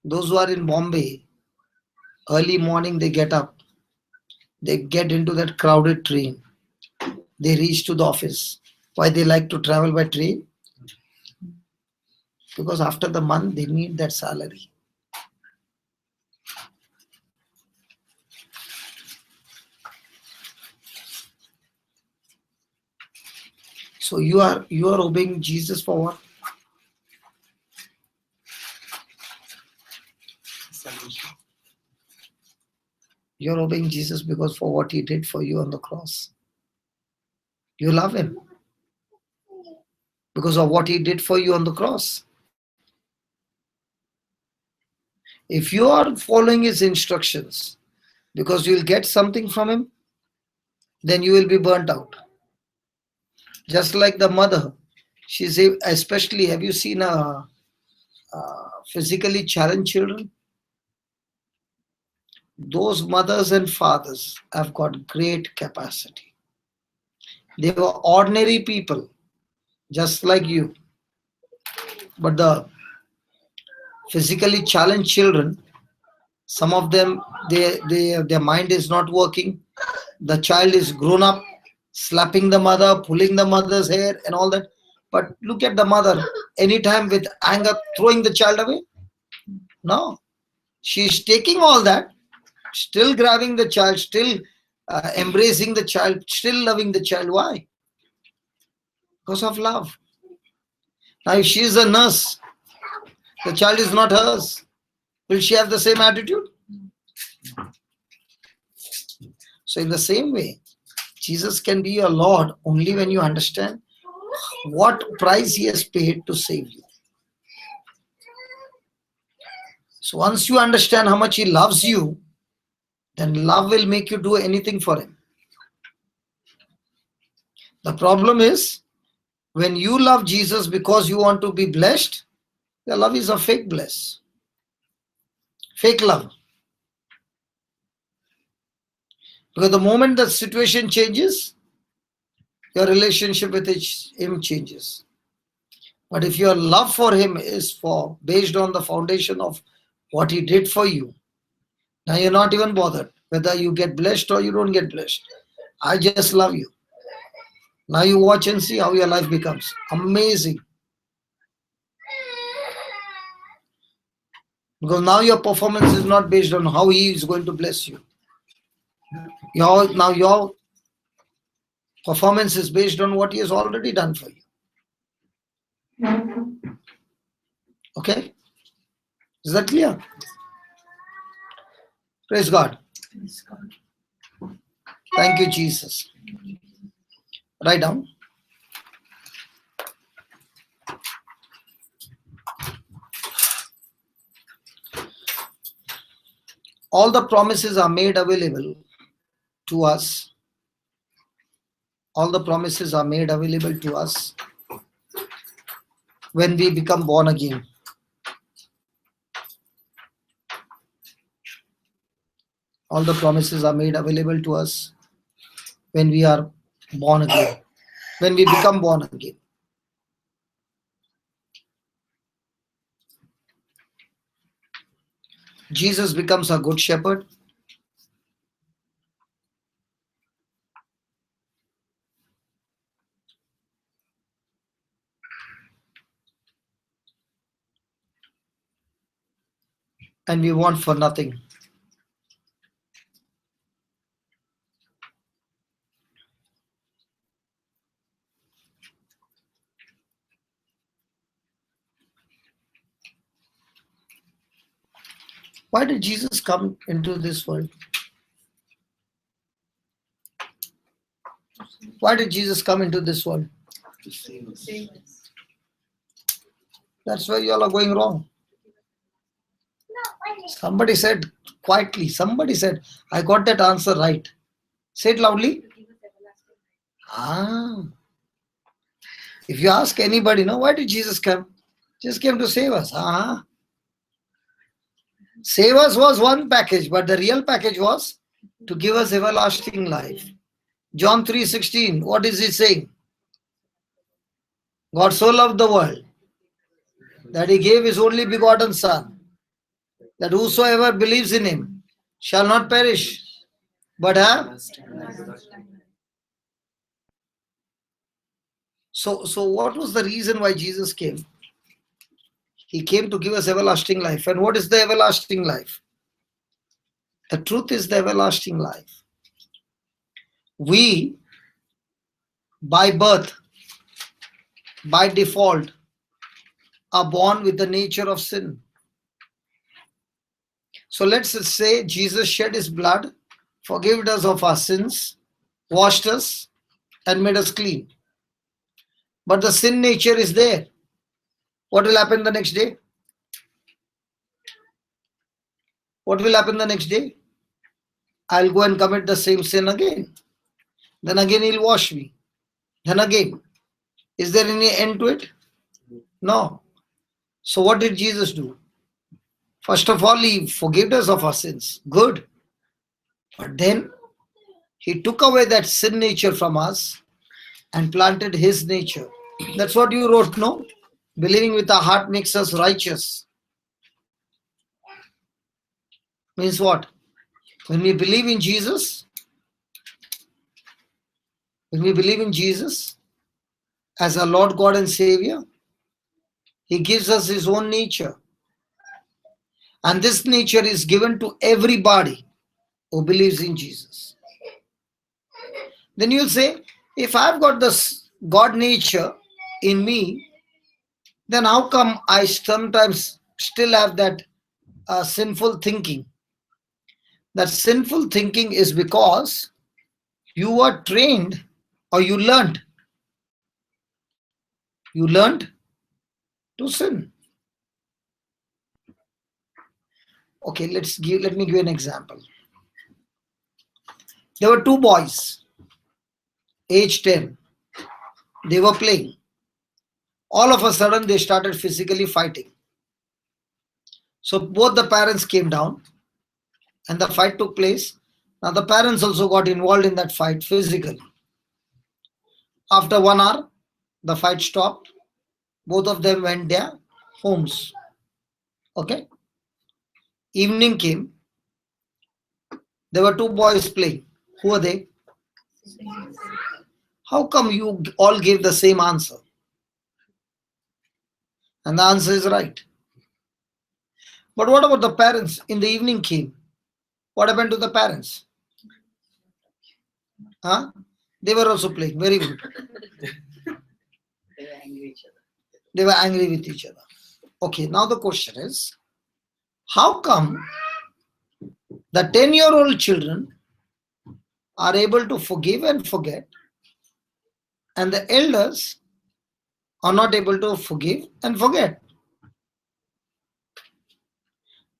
Those who are in Bombay, early morning they get up, they get into that crowded train, they reach to the office. Why they like to travel by train? Because after the month they need that salary. So you are obeying Jesus for what? Salvation. You're obeying Jesus because for what he did for you on the cross. You love him because of what he did for you on the cross. If you are following his instructions because you'll get something from him, then you will be burnt out. Just like the mother, she said, especially, have you seen physically challenged children? Those mothers and fathers have got great capacity. They were ordinary people, just like you. But the physically challenged children, some of them, their mind is not working. The child is grown up, slapping the mother, pulling the mother's hair and all that. But look at the mother, anytime with anger, throwing the child away. No, she's taking all that, still grabbing the child, still embracing the child, still loving the child. Why? Because of love. Now, if she is a nurse, the child is not hers. Will she have the same attitude? So, in the same way, Jesus can be your Lord only when you understand what price he has paid to save you. So, once you understand how much he loves you, then love will make you do anything for him. The problem is, when you love Jesus because you want to be blessed, the love is a fake bless. Fake love. Because the moment the situation changes, your relationship with him changes. But if your love for him is based on the foundation of what he did for you, now you're not even bothered whether you get blessed or you don't get blessed. I just love you. Now you watch and see how your life becomes. Amazing. Because now your performance is not based on how he is going to bless you. Now your performance is based on what he has already done for you. Okay? Is that clear? Praise God. Thank you, Jesus. Write down. All the promises are made available to us. All the promises are made available to us when we become born again. All the promises are made available to us when we are born again. When we become born again. Jesus becomes a good shepherd. And we want for nothing. Why did Jesus come into this world? Why did Jesus come into this world? To save us. That's where you all are going wrong. Somebody said quietly, I got that answer right. Say it loudly. Ah. If you ask anybody, why did Jesus come? Jesus came to save us. Save us was one package, but the real package was to give us everlasting life. John 3:16, what is he saying? God so loved the world that he gave his only begotten Son, that whosoever believes in him shall not perish, but have. So what was the reason why Jesus came? He came to give us everlasting life. And what is the everlasting life? The truth is the everlasting life. We, by birth, by default, are born with the nature of sin. So let's say Jesus shed his blood, forgave us of our sins, washed us, and made us clean. But the sin nature is there. What will happen the next day? What will happen the next day? I'll go and commit the same sin again. Then again he'll wash me. Then again. Is there any end to it? No. So what did Jesus do? First of all, he forgave us of our sins. Good. But then he took away that sin nature from us and planted his nature. That's what you wrote, no? Believing with our heart makes us righteous. Means what? When we believe in Jesus, as our Lord God and Savior, he gives us his own nature. And this nature is given to everybody who believes in Jesus. Then you'll say, if I've got this God nature in me, then how come I sometimes still have that sinful thinking? That sinful thinking is because you were trained or you learned to sin. Okay, let me give you an example. There were two boys, age 10. They were playing. All of a sudden, they started physically fighting. So both the parents came down and the fight took place. Now the parents also got involved in that fight physically. After 1 hour, the fight stopped. Both of them went their homes. Okay. Evening came. There were two boys playing. Who are they? How come you all gave the same answer? And the answer is right. But what about the parents? In the evening came. What happened to the parents? Huh? They were also playing. Very good. They were angry with each other. Okay, now the question is, how come the 10-year-old children are able to forgive and forget, and the elders are not able to forgive and forget?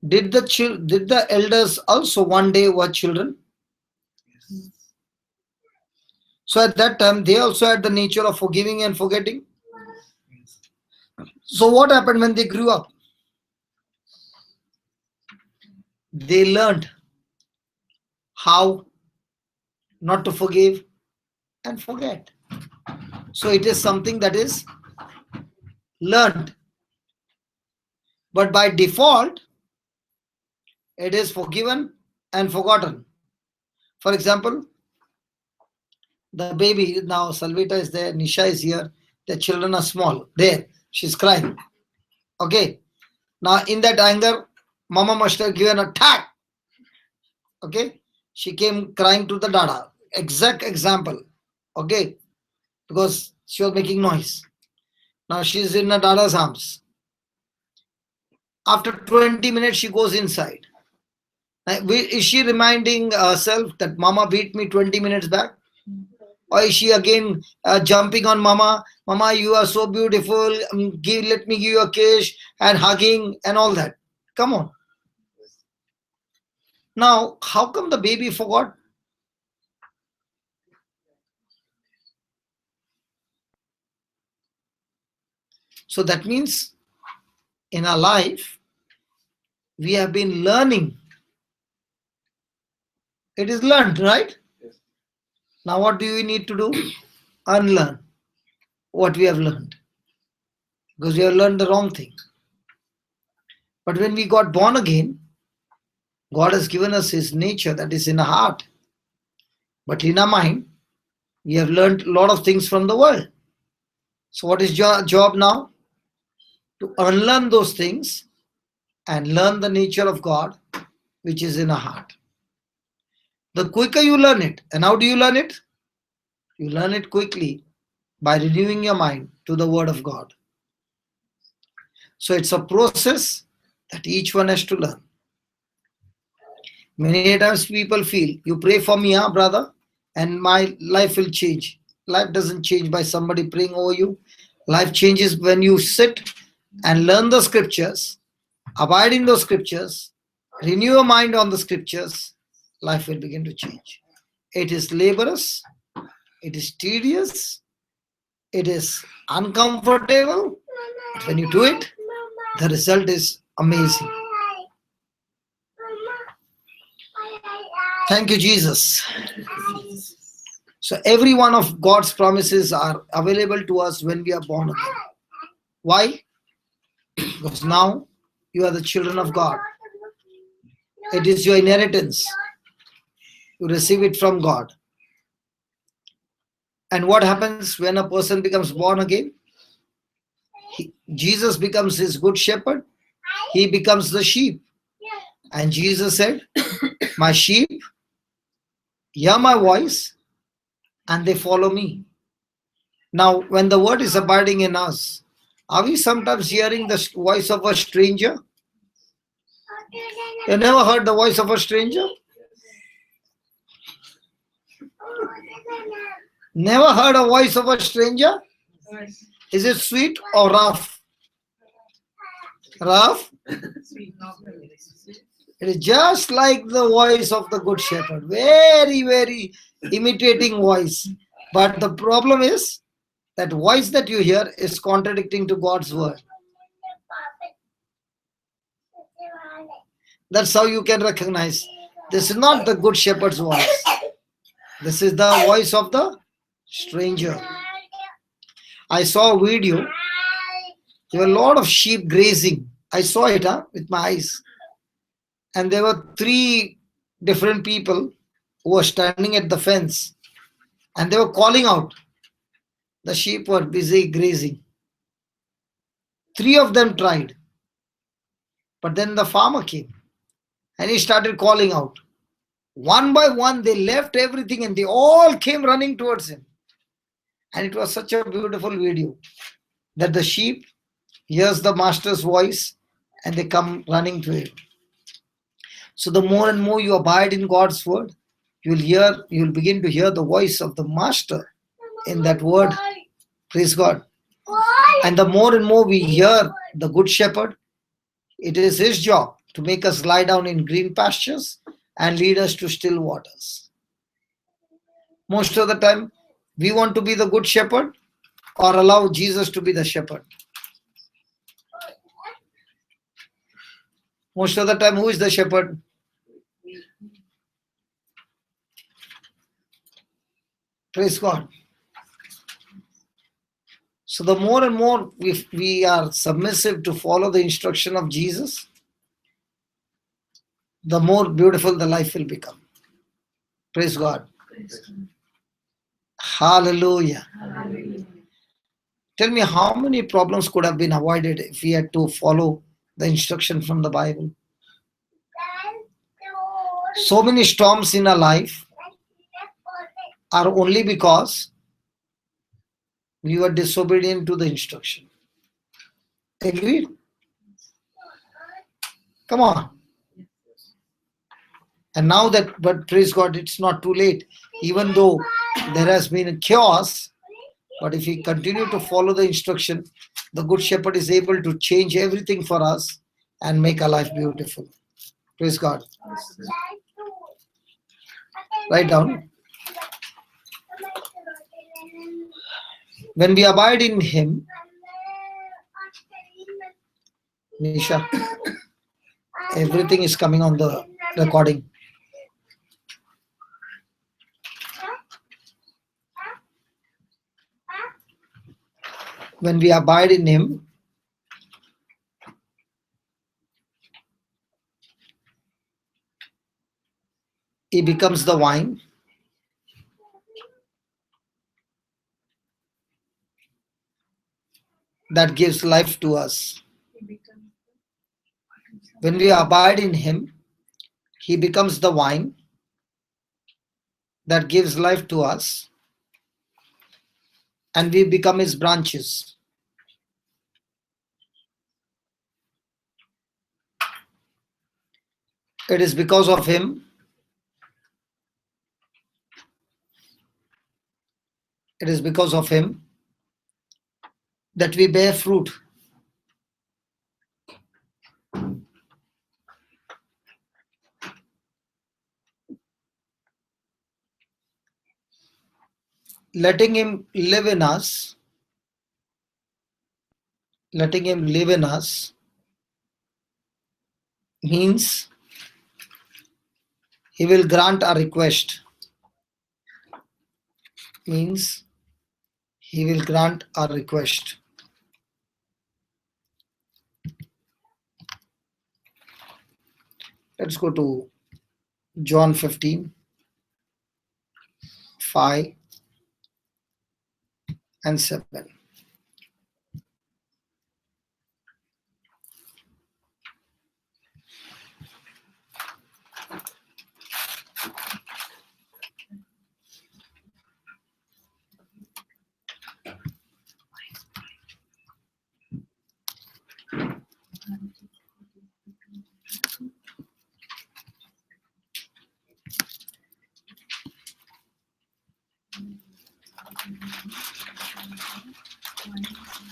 Did the elders also one day were children? Yes. So at that time, they also had the nature of forgiving and forgetting. Yes. So what happened when they grew up? They learned how not to forgive and forget. So it is something that is learned. But by default, it is forgiven and forgotten. For example, the baby, now Salvita is there, Nisha is here, the children are small. There, she's crying. Okay. Now in that anger, Mama must have given a tap. Okay. She came crying to the dada. Exact example. Okay. Because she was making noise. Now she's in her dada's arms. After 20 minutes, she goes inside. Now, is she reminding herself that Mama beat me 20 minutes back? Or is she again jumping on Mama? Mama, you are so beautiful. Let me give you a kiss and hugging and all that. Come on. Now, how come the baby forgot? So that means in our life, we have been learning. It is learned, right? Yes. Now what do we need to do? Unlearn what we have learned. Because we have learned the wrong thing. But when we got born again, God has given us His nature that is in our heart. But in our mind, we have learned a lot of things from the world. So what is your job now? To unlearn those things and learn the nature of God, which is in our heart. The quicker you learn it, and how do you learn it? You learn it quickly by renewing your mind to the Word of God. So it's a process that each one has to learn. Many times people feel, you pray for me, brother, and my life will change. Life doesn't change by somebody praying over you. Life changes when you sit and learn the scriptures, abide in those scriptures, renew your mind on the scriptures, life will begin to change. It is laborious, it is tedious, it is uncomfortable, but when you do it, the result is amazing. Thank you, Jesus. So every one of God's promises are available to us when we are born again. Why? Because now you are the children of God. It is your inheritance. You receive it from God. And what happens when a person becomes born again? Jesus becomes his good shepherd. He becomes the sheep. And Jesus said, my sheep hear my voice and they follow me. Now, when the word is abiding in us, are we sometimes hearing the voice of a stranger? You never heard the voice of a stranger? Never heard a voice of a stranger? Is it sweet or rough? Rough? It is just like the voice of the good shepherd. Very, very imitating voice. But the problem is, that voice that you hear is contradicting to God's word. That's how you can recognize. This is not the good shepherd's voice. This is the voice of the stranger. I saw a video. There were a lot of sheep grazing. I saw it with my eyes. And there were 3 different people who were standing at the fence. And they were calling out. The sheep were busy grazing. 3 of them tried. But then the farmer came. And he started calling out. One by one, they left everything and they all came running towards him. And it was such a beautiful video that the sheep hears the master's voice and they come running to him. So the more and more you abide in God's word, you'll begin to hear the voice of the master in that word. Praise God. And the more and more we hear the good shepherd, it is his job to make us lie down in green pastures and lead us to still waters. Most of the time, we want to be the good shepherd or allow Jesus to be the shepherd. Most of the time, who is the shepherd? Praise God. So the more and more we are submissive to follow the instruction of Jesus, the more beautiful the life will become. Praise God. Hallelujah. Hallelujah. Tell me, how many problems could have been avoided if we had to follow the instruction from the Bible? So many storms in our life are only because we were disobedient to the instruction. Agreed? Come on. And now that, but praise God, it's not too late. Even though there has been a chaos, but if we continue to follow the instruction, the good shepherd is able to change everything for us and make our life beautiful. Praise God. Write down. When we abide in him, Nisha, everything is coming on the recording. When we abide in Him, He becomes the wine that gives life to us. When we abide in Him, He becomes the wine that gives life to us, and we become His branches. It is because of Him, it is because of Him that we bear fruit. Letting Him live in us, means He will grant our request. Means He will grant our request. Let's go to John 15, 5 and 7.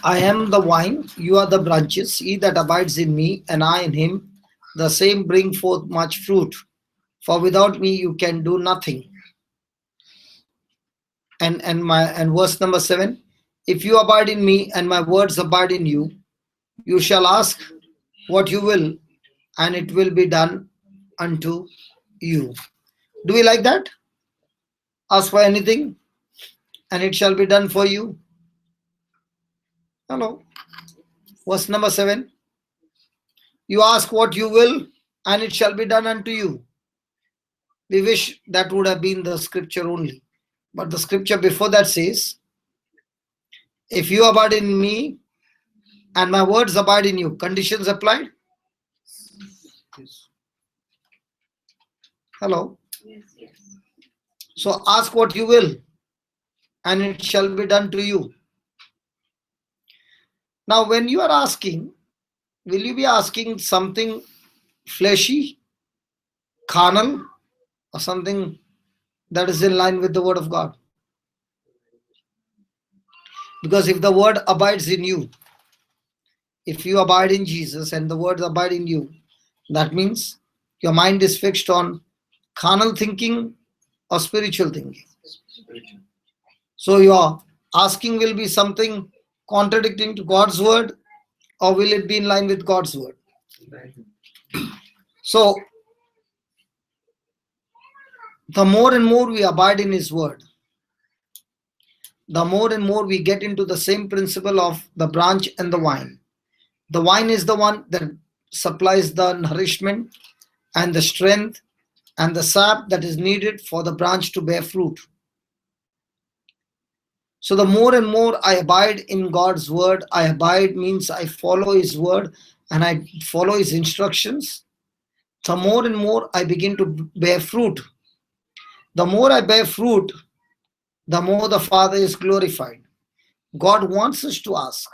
I am the vine, you are the branches. He that abides in me, and I in him, the same bring forth much fruit. For without me you can do nothing. And verse number 7, if you abide in me and my words abide in you, you shall ask what you will, and it will be done unto you. Do we like that? Ask for anything, and it shall be done for you. Hello. Verse number 7. You ask what you will, and it shall be done unto you. We wish that would have been the scripture only. But the scripture before that says, if you abide in me, and my words abide in you. Conditions applied? Yes. Hello. Yes, yes. So ask what you will, and it shall be done to you. Now, when you are asking, will you be asking something fleshy, carnal, or something that is in line with the word of God? Because if the word abides in you, if you abide in Jesus and the words abide in you, that means your mind is fixed on carnal thinking or spiritual thinking. So your asking will be something contradicting to God's word, or will it be in line with God's word? So the more and more we abide in His word, the more and more we get into the same principle of the branch and the vine. The vine is the one that supplies the nourishment and the strength and the sap that is needed for the branch to bear fruit. So the more and more I abide in God's word, I abide means I follow His word and I follow His instructions, the more and more I begin to bear fruit. The more I bear fruit, the more the Father is glorified. God wants us to ask,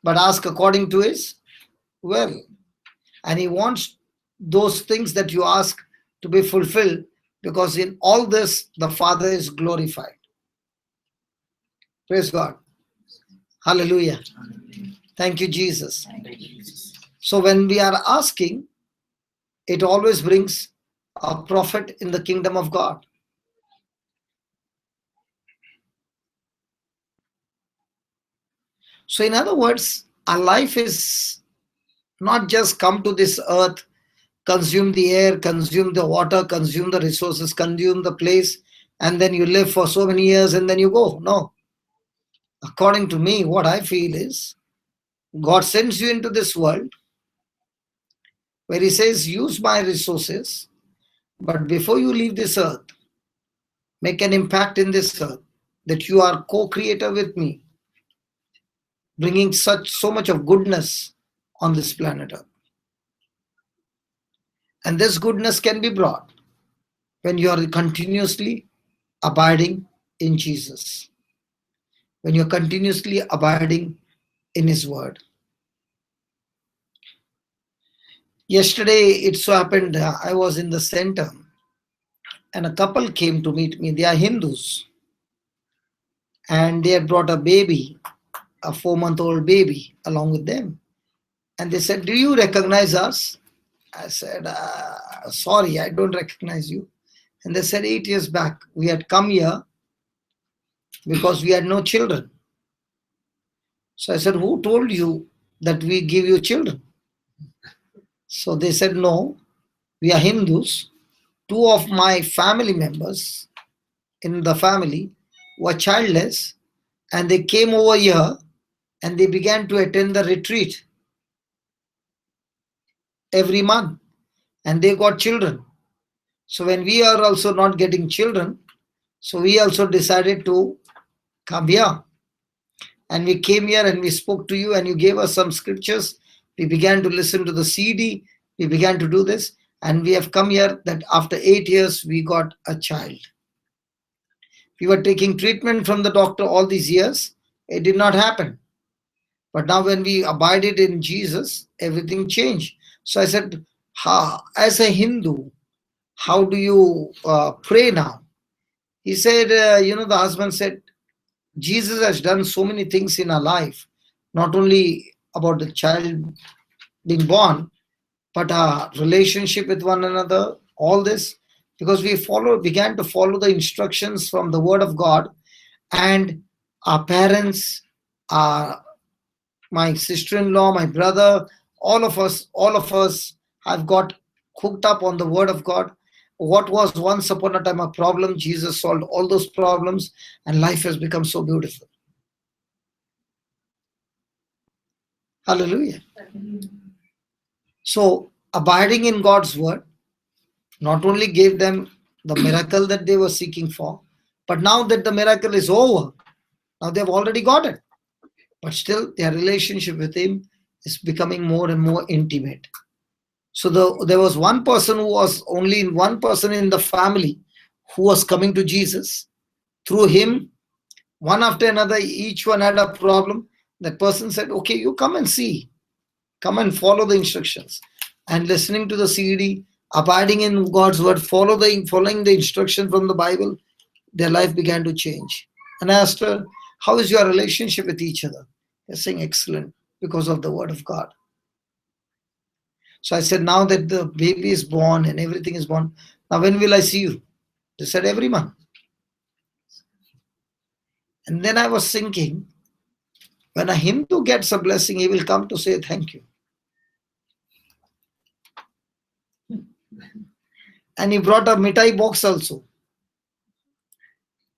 but ask according to His will. And He wants those things that you ask to be fulfilled, because in all this, the Father is glorified. Praise God. Hallelujah. Thank you, Jesus. So when we are asking, it always brings a profit in the kingdom of God. So in other words, our life is not just come to this earth, consume the air, consume the water, consume the resources, consume the place, and then you live for so many years and then you go. No. According to me, what I feel is God sends you into this world where He says, use my resources, but before you leave this earth, make an impact in this earth, that you are co-creator with me, bringing so much of goodness on this planet earth. And this goodness can be brought when you are continuously abiding in Jesus, when you're continuously abiding in His word. Yesterday, it so happened I was in the center and a couple came to meet me. They are Hindus and they had brought a baby, a 4-month-old baby along with them. And they said, do you recognize us? I said, sorry, I don't recognize you. And they said, 8 years back, we had come here because we had no children. So I said, who told you that we give you children? So they said, no, we are Hindus. 2 of my family members in the family were childless and they came over here and they began to attend the retreat every month and they got children. So when we are also not getting children, so we also decided to come here. And we came here and we spoke to you and you gave us some scriptures. We began to listen to the CD. We began to do this. And we have come here that after 8 years, we got a child. We were taking treatment from the doctor all these years. It did not happen. But now when we abided in Jesus, everything changed. So I said, as a Hindu, how do you pray now? He said, the husband said, Jesus has done so many things in our life, not only about the child being born, but our relationship with one another, all this, because we began to follow the instructions from the Word of God, and our parents, my sister-in-law, my brother, all of us have got hooked up on the Word of God. What was once upon a time a problem, Jesus solved all those problems, and life has become so beautiful. Hallelujah. So, abiding in God's word not only gave them the miracle that they were seeking for, but now that the miracle is over, now they've already got it. But still, their relationship with Him is becoming more and more intimate. So there was one person who was only one person in the family who was coming to Jesus. Through him, one after another, each one had a problem. That person said, okay, you come and see. Come and follow the instructions. And listening to the CD, abiding in God's word, following the instruction from the Bible, their life began to change. And I asked her, how is your relationship with each other? They're saying, excellent, because of the word of God. So I said, now that the baby is born and everything is born, now when will I see you? They said, every month. And then I was thinking, when a Hindu gets a blessing, he will come to say thank you. And he brought a mithai box also.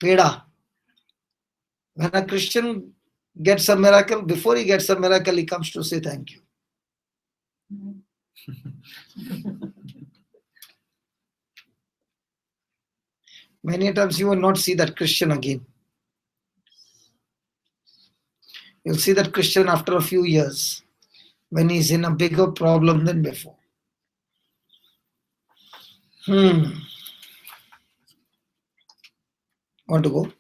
Peda. When a Christian gets a miracle, before he gets a miracle, he comes to say thank you. Many times you will not see that Christian again. You'll see that Christian after a few years when he's in a bigger problem than before. Want to go?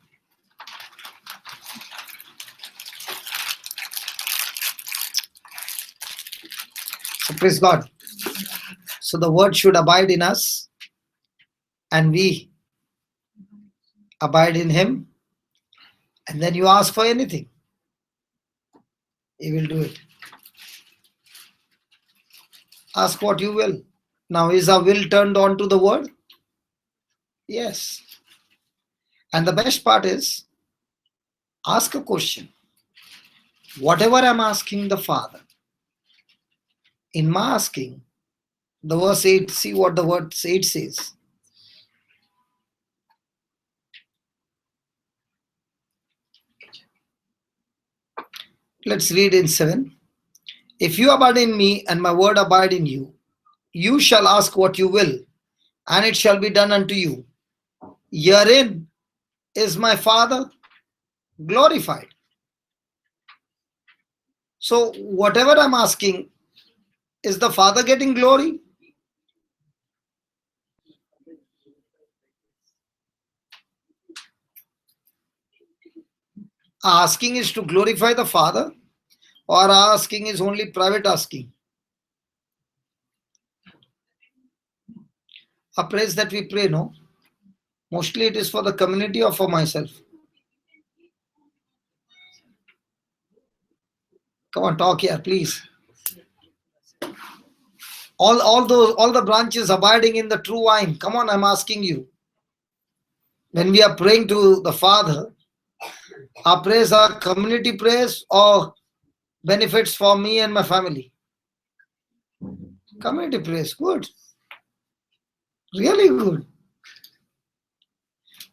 So praise God. So the word should abide in us and we abide in Him, and then you ask for anything, He will do it. Ask what you will. Now, is our will turned on to the word? Yes. And the best part is, ask a question. Whatever I'm asking the Father, in my asking, the verse 8, see what the verse 8 says. Let's read in 7. If you abide in me and my word abide in you, you shall ask what you will, and it shall be done unto you. Herein is my Father glorified. So, whatever I'm asking, is the Father getting glory? Asking is to glorify the Father, or asking is only private asking? A praise that we pray, no? Mostly it is for the community or for myself. Come on, talk here, please. All the branches abiding in the true vine. Come on, I'm asking you. When we are praying to the Father, our prayers are community prayers or benefits for me and my family? Community prayers, good. Really good.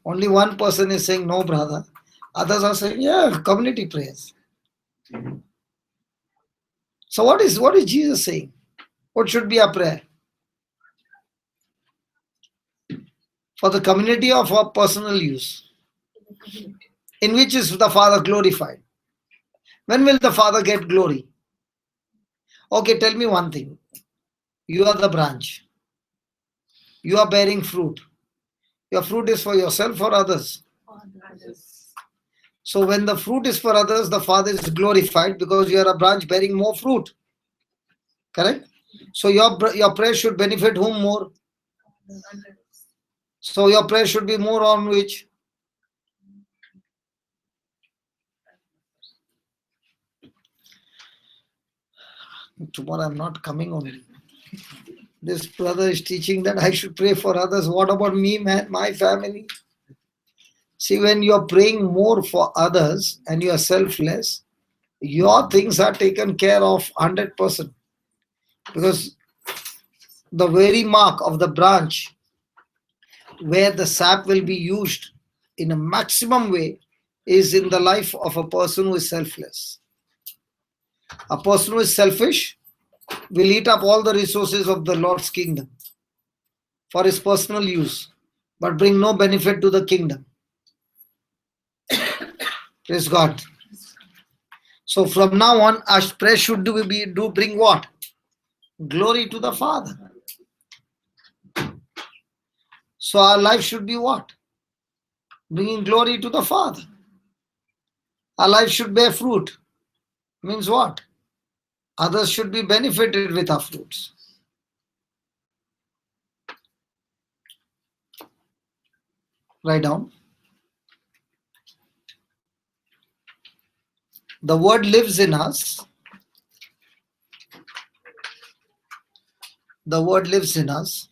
Only one person is saying, no, brother. Others are saying, yeah, community prayers. So what is Jesus saying? What should be our prayer? For the community or for personal use? In which is the Father glorified? When will the Father get glory? Okay, tell me one thing. You are the branch. You are bearing fruit. Your fruit is for yourself or others? So when the fruit is for others, the Father is glorified because you are a branch bearing more fruit. Correct? So your prayer should benefit whom more? So your prayer should be more on which? Tomorrow I'm not coming only. This brother is teaching that I should pray for others. What about me, man? My family? See, when you are praying more for others and you are selfless, your things are taken care of 100%. Because the very mark of the branch where the sap will be used in a maximum way is in the life of a person who is selfless. A person who is selfish will eat up all the resources of the Lord's kingdom for his personal use, but bring no benefit to the kingdom. Praise God. So from now on, our prayer should do bring what? Glory to the Father. So our life should be what? Bringing glory to the Father. Our life should bear fruit. Means what? Others should be benefited with our fruits. Write down. The word lives in us. The word lives in us.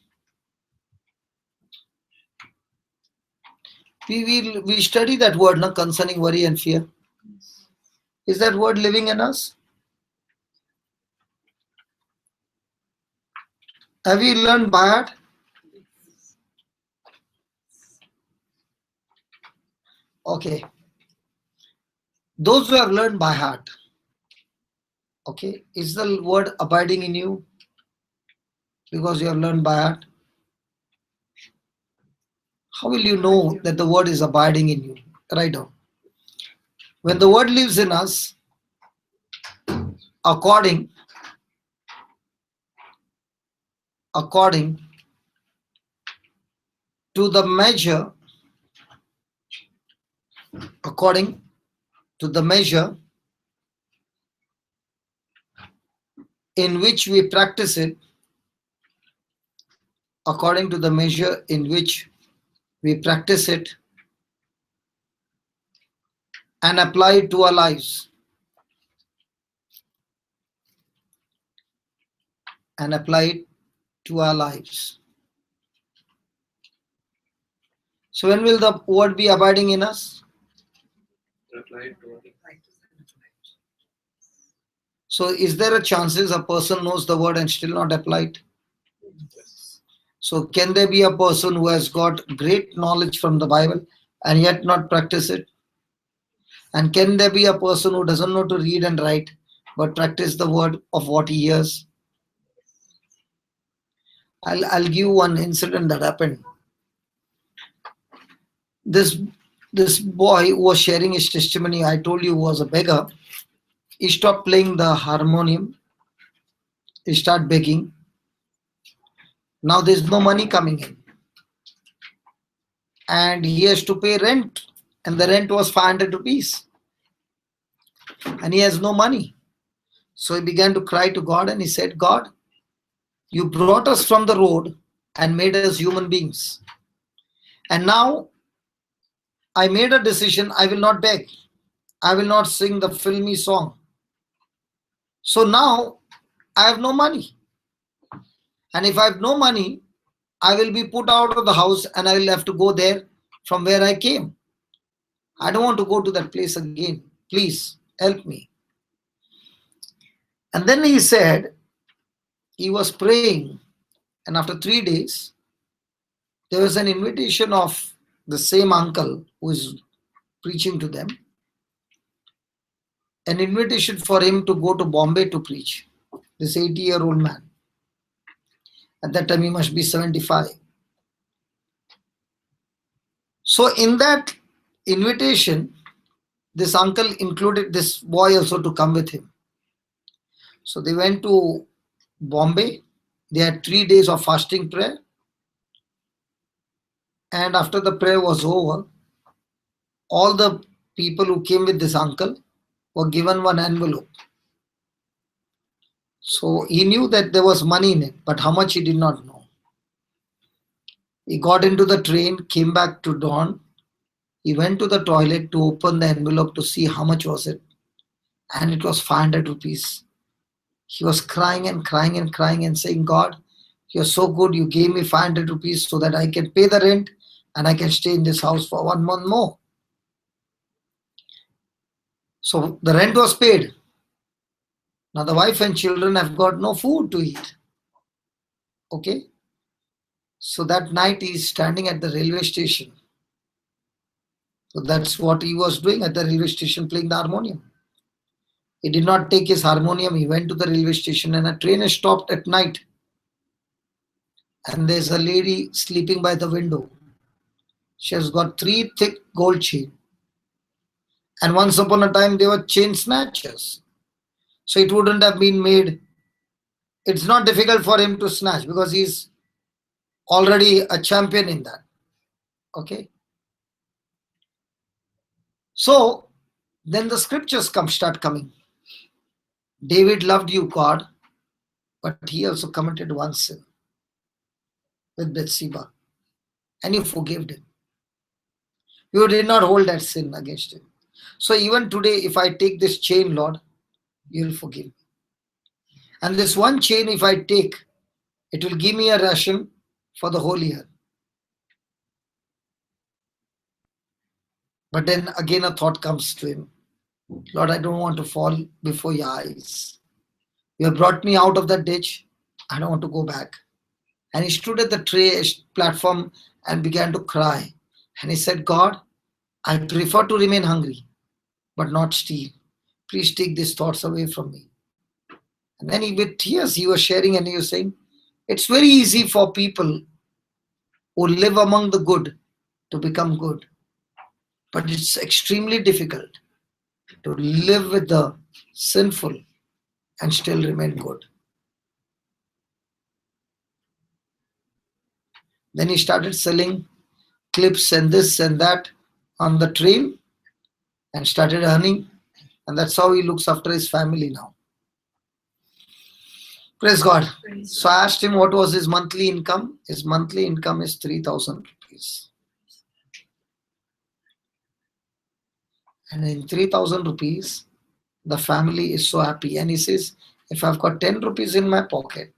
We study that word now concerning worry and fear. Is that word living in us? Have we learned by heart? Okay. Those who have learned by heart, okay, is the word abiding in you because you have learned by heart? How will you know that the word is abiding in you? Write down. When the word lives in us, according to the measure, according to the measure in which we practice it, according to the measure in which we practice it and apply it to our lives. And apply it to our lives. So when will the word be abiding in us? Apply it to So is there a chances a person knows the word and still not apply it? So can there be a person who has got great knowledge from the Bible and yet not practice it? And can there be a person who doesn't know to read and write but practice the word of what he hears? I'll give one incident that happened. This this boy who was sharing his testimony, I told you was a beggar. He stopped playing the harmonium. He started begging. Now there's no money coming in. And he has to pay rent. And the rent was 500 rupees. And he has no money. So he began to cry to God and he said, God, you brought us from the road and made us human beings. And now I made a decision, I will not beg. I will not sing the filmy song. So now I have no money. And if I have no money, I will be put out of the house and I will have to go there from where I came. I don't want to go to that place again. Please help me. And then he said, he was praying, and after 3 days, there was an invitation of the same uncle who is preaching to them, an invitation for him to go to Bombay to preach. This 80-year-old man. At that time, he must be 75. So in that invitation, this uncle included this boy also to come with him. So they went to Bombay. They had 3 days of fasting prayer. And after the prayer was over, all the people who came with this uncle were given one envelope. So he knew that there was money in it, but how much he did not know. He got into the train, came back to dawn. He went to the toilet to open the envelope to see how much was it. And it was 500 rupees. He was crying and crying and crying and saying, God, you're so good. You gave me 500 rupees so that I can pay the rent and I can stay in this house for 1 month more. So the rent was paid. Now the wife and children have got no food to eat. Okay. So that night he is standing at the railway station. So that's what he was doing at the railway station, playing the harmonium. He did not take his harmonium. He went to the railway station and a train has stopped at night. And there's a lady sleeping by the window. She has got 3 thick gold chains. And once upon a time, they were chain snatchers. So it wouldn't have been made. It's not difficult for him to snatch because he's already a champion in that. Okay. So then the scriptures start coming. David loved you, God, but he also committed one sin with Bathsheba. And you forgave him. You did not hold that sin against him. So even today, if I take this chain, Lord, you will forgive me. And this one chain, if I take, it will give me a ration for the whole year. But then again a thought comes to him. Lord, I don't want to fall before your eyes. You have brought me out of that ditch. I don't want to go back. And he stood at the platform and began to cry. And he said, God, I prefer to remain hungry, but not steal. Please take these thoughts away from me. And then with tears, he was sharing and he was saying, it's very easy for people who live among the good to become good. But it's extremely difficult to live with the sinful and still remain good. Then he started selling clips and this and that on the train and started earning. And that's how he looks after his family now. Praise God. So I asked him what was his monthly income. His monthly income is 3,000 rupees. And in 3,000 rupees, the family is so happy. And he says, if I've got 10 rupees in my pocket,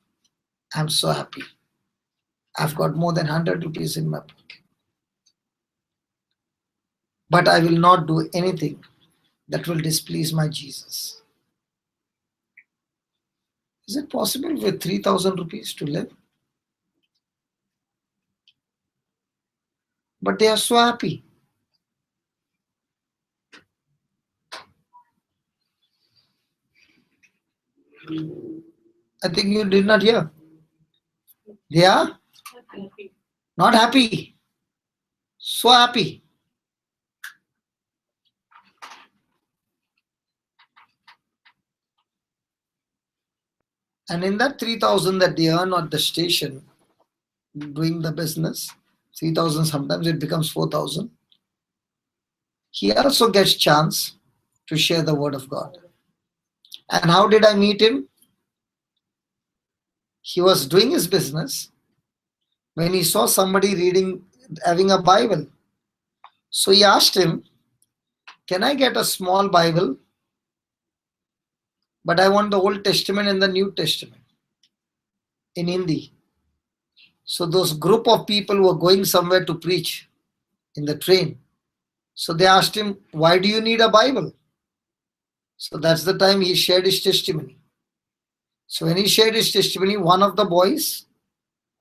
I'm so happy. I've got more than 100 rupees in my pocket. But I will not do anything that will displease my Jesus. Is it possible with 3,000 rupees to live? But they are so happy. I think you did not hear. They are not happy. So happy. And in that 3,000 that they earn at the station, doing the business, 3,000 sometimes it becomes 4,000. He also gets chance to share the word of God. And how did I meet him? He was doing his business when he saw somebody reading, having a Bible. So he asked him, can I get a small Bible? But I want the Old Testament and the New Testament in Hindi. So those group of people were going somewhere to preach in the train. So they asked him, why do you need a Bible? So that's the time he shared his testimony. So when he shared his testimony, one of the boys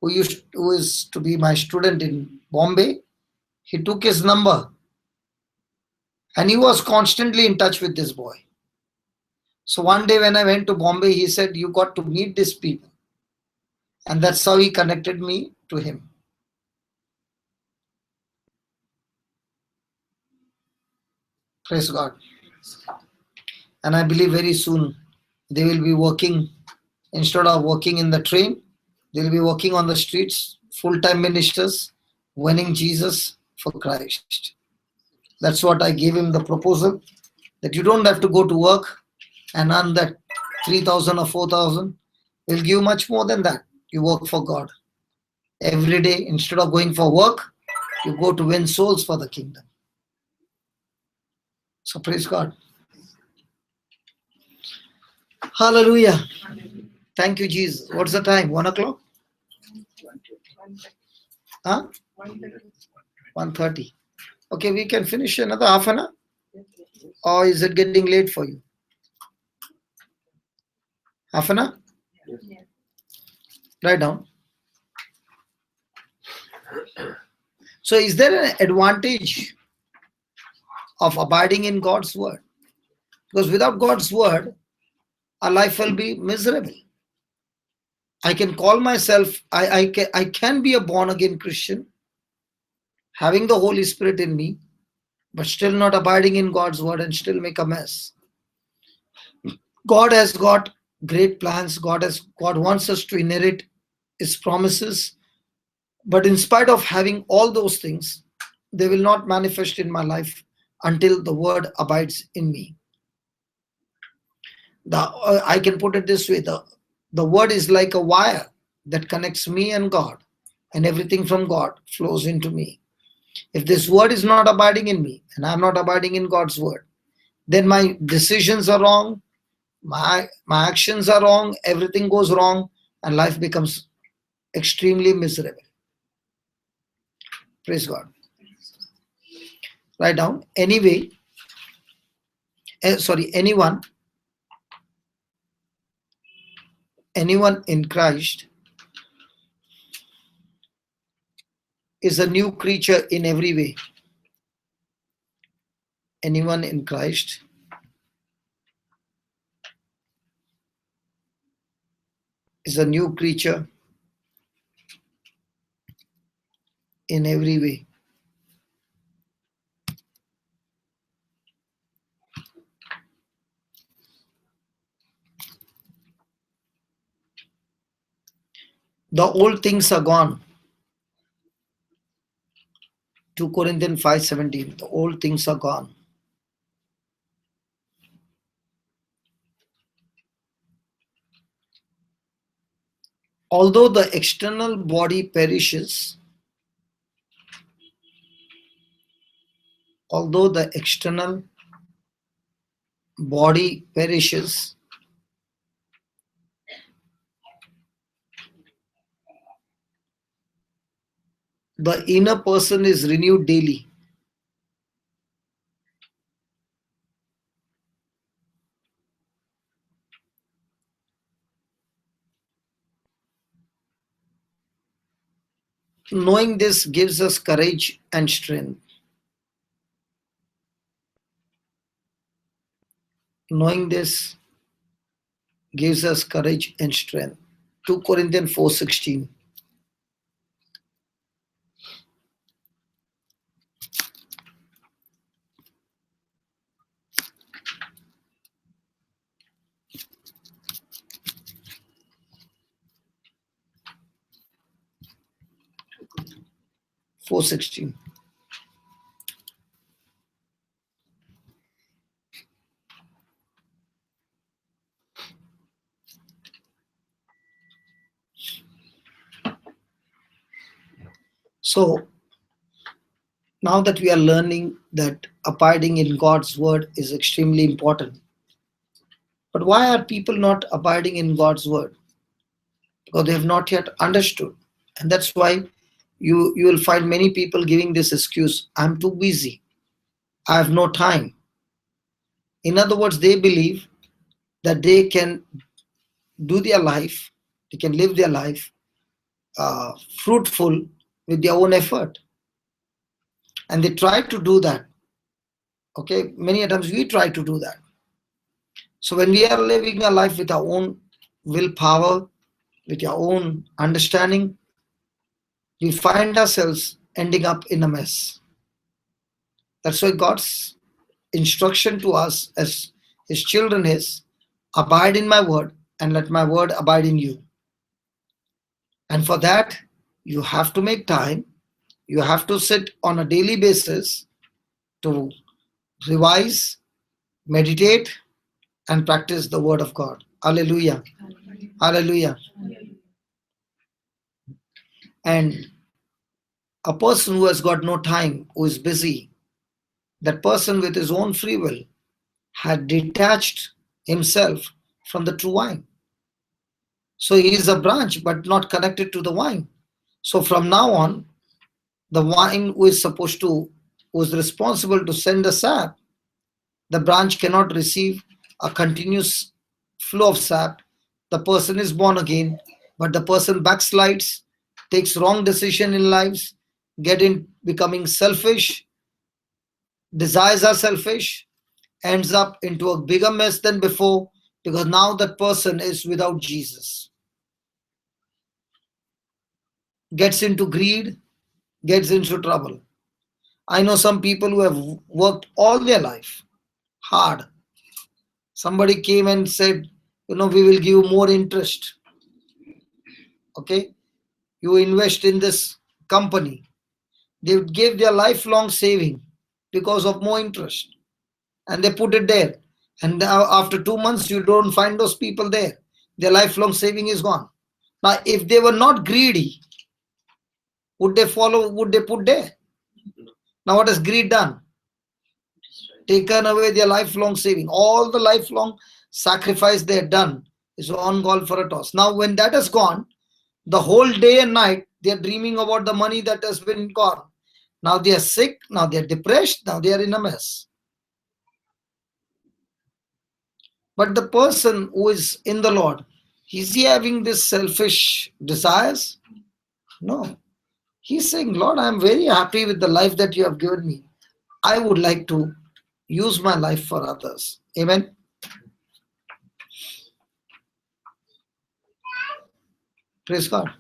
who is to be my student in Bombay, he took his number and he was constantly in touch with this boy. So one day when I went to Bombay, he said, you got to meet these people. And that's how he connected me to him. Praise God. And I believe very soon they will be working, instead of working in the train, they will be working on the streets, full-time ministers, winning Jesus for Christ. That's what I gave him the proposal, that you don't have to go to work and earn that 3,000 or 4,000. We'll give much more than that. You work for God. Every day, instead of going for work, you go to win souls for the kingdom. So praise God. Hallelujah. Thank you, Jesus. What's the time? 1 o'clock? Huh? 1:30. Okay, we can finish another half an hour? Or is it getting late for you? Half an hour? Write down. So is there an advantage of abiding in God's word? Because without God's word, our life will be miserable. I can call myself, I can be a born again Christian, having the Holy Spirit in me, but still not abiding in God's word and still make a mess. God has got great plans. God wants us to inherit his promises. But in spite of having all those things, they will not manifest in my life until the word abides in me. I can put it this way, the word is like a wire that connects me and God, and everything from God flows into me. If this word is not abiding in me, and I'm not abiding in God's word, then my decisions are wrong, my actions are wrong, everything goes wrong, and life becomes extremely miserable. Praise God. Write down. Anyone in Christ is a new creature in every way. Anyone in Christ is a new creature in every way. The old things are gone. 2 Corinthians 5:17. The old things are gone. Although the external body perishes, the inner person is renewed daily. Knowing this gives us courage and strength. Knowing this gives us courage and strength. 2 Corinthians 4:16. Four 16. So now that we are learning that abiding in God's word is extremely important. But why are people not abiding in God's word? Because they have not yet understood. And that's why you will find many people giving this excuse, I'm too busy, I have no time. In other words, they believe that they can do their life, they can live their life fruitful with their own effort. And they try to do that. Okay, many a times we try to do that. So when we are living a life with our own willpower, with our own understanding, we find ourselves ending up in a mess. That's why God's instruction to us as his children is, abide in my word and let my word abide in you. And for that, you have to make time. You have to sit on a daily basis to revise, meditate, and practice the word of God. Hallelujah. Hallelujah. And a person who has got no time, who is busy, that person with his own free will had detached himself from the true vine. So he is a branch but not connected to the vine. So from now on, the vine who is who is responsible to send the sap, the branch cannot receive a continuous flow of sap. The person is born again, but the person backslides, takes wrong decision in lives, becoming selfish, desires are selfish, ends up into a bigger mess than before, because now that person is without Jesus. Gets into greed, gets into trouble. I know some people who have worked all their life hard. Somebody came and said, we will give you more interest. Okay, you invest in this company. They gave their lifelong saving because of more interest, and they put it there. And now after 2 months, you don't find those people there. Their lifelong saving is gone. Now, if they were not greedy, would they follow? Would they put there? Now, what has greed done? Taken away their lifelong saving. All the lifelong sacrifice they had done is on call for a toss. Now, when that has gone, the whole day and night, they are dreaming about the money that has been gone. Now they are sick, now they are depressed, now they are in a mess. But the person who is in the Lord, is he having this selfish desires? No. He's saying, Lord, I am very happy with the life that you have given me. I would like to use my life for others. Amen. Praise God.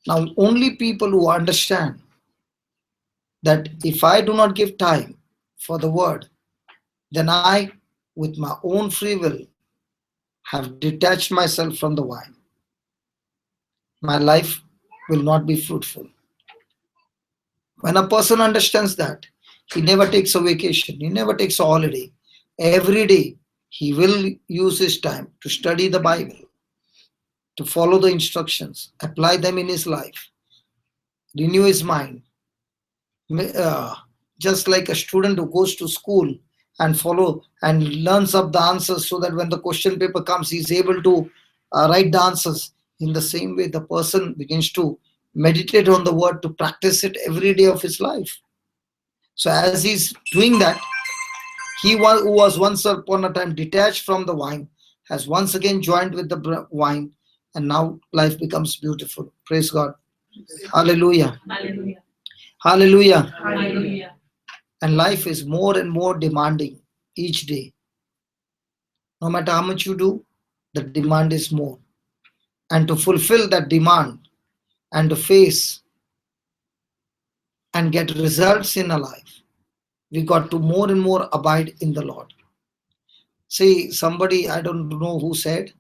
Now, only people who understand that if I do not give time for the word, then I, with my own free will, have detached myself from the vine. My life will not be fruitful. When a person understands that, he never takes a vacation, he never takes a holiday. Every day, he will use his time to study the Bible, to follow the instructions, apply them in his life, renew his mind. Just like a student who goes to school and follow and learns up the answers so that when the question paper comes, he's able to write the answers. In the same way, the person begins to meditate on the word, to practice it every day of his life. So as he's doing that, he who was once upon a time detached from the vine has once again joined with the vine, and now life becomes beautiful. Praise God. Hallelujah. Hallelujah. Hallelujah. Hallelujah. And life is more and more demanding each day. No matter how much you do, the demand is more. And to fulfill that demand and to face and get results in our life, we got to more and more abide in the Lord. See, somebody, I don't know who said,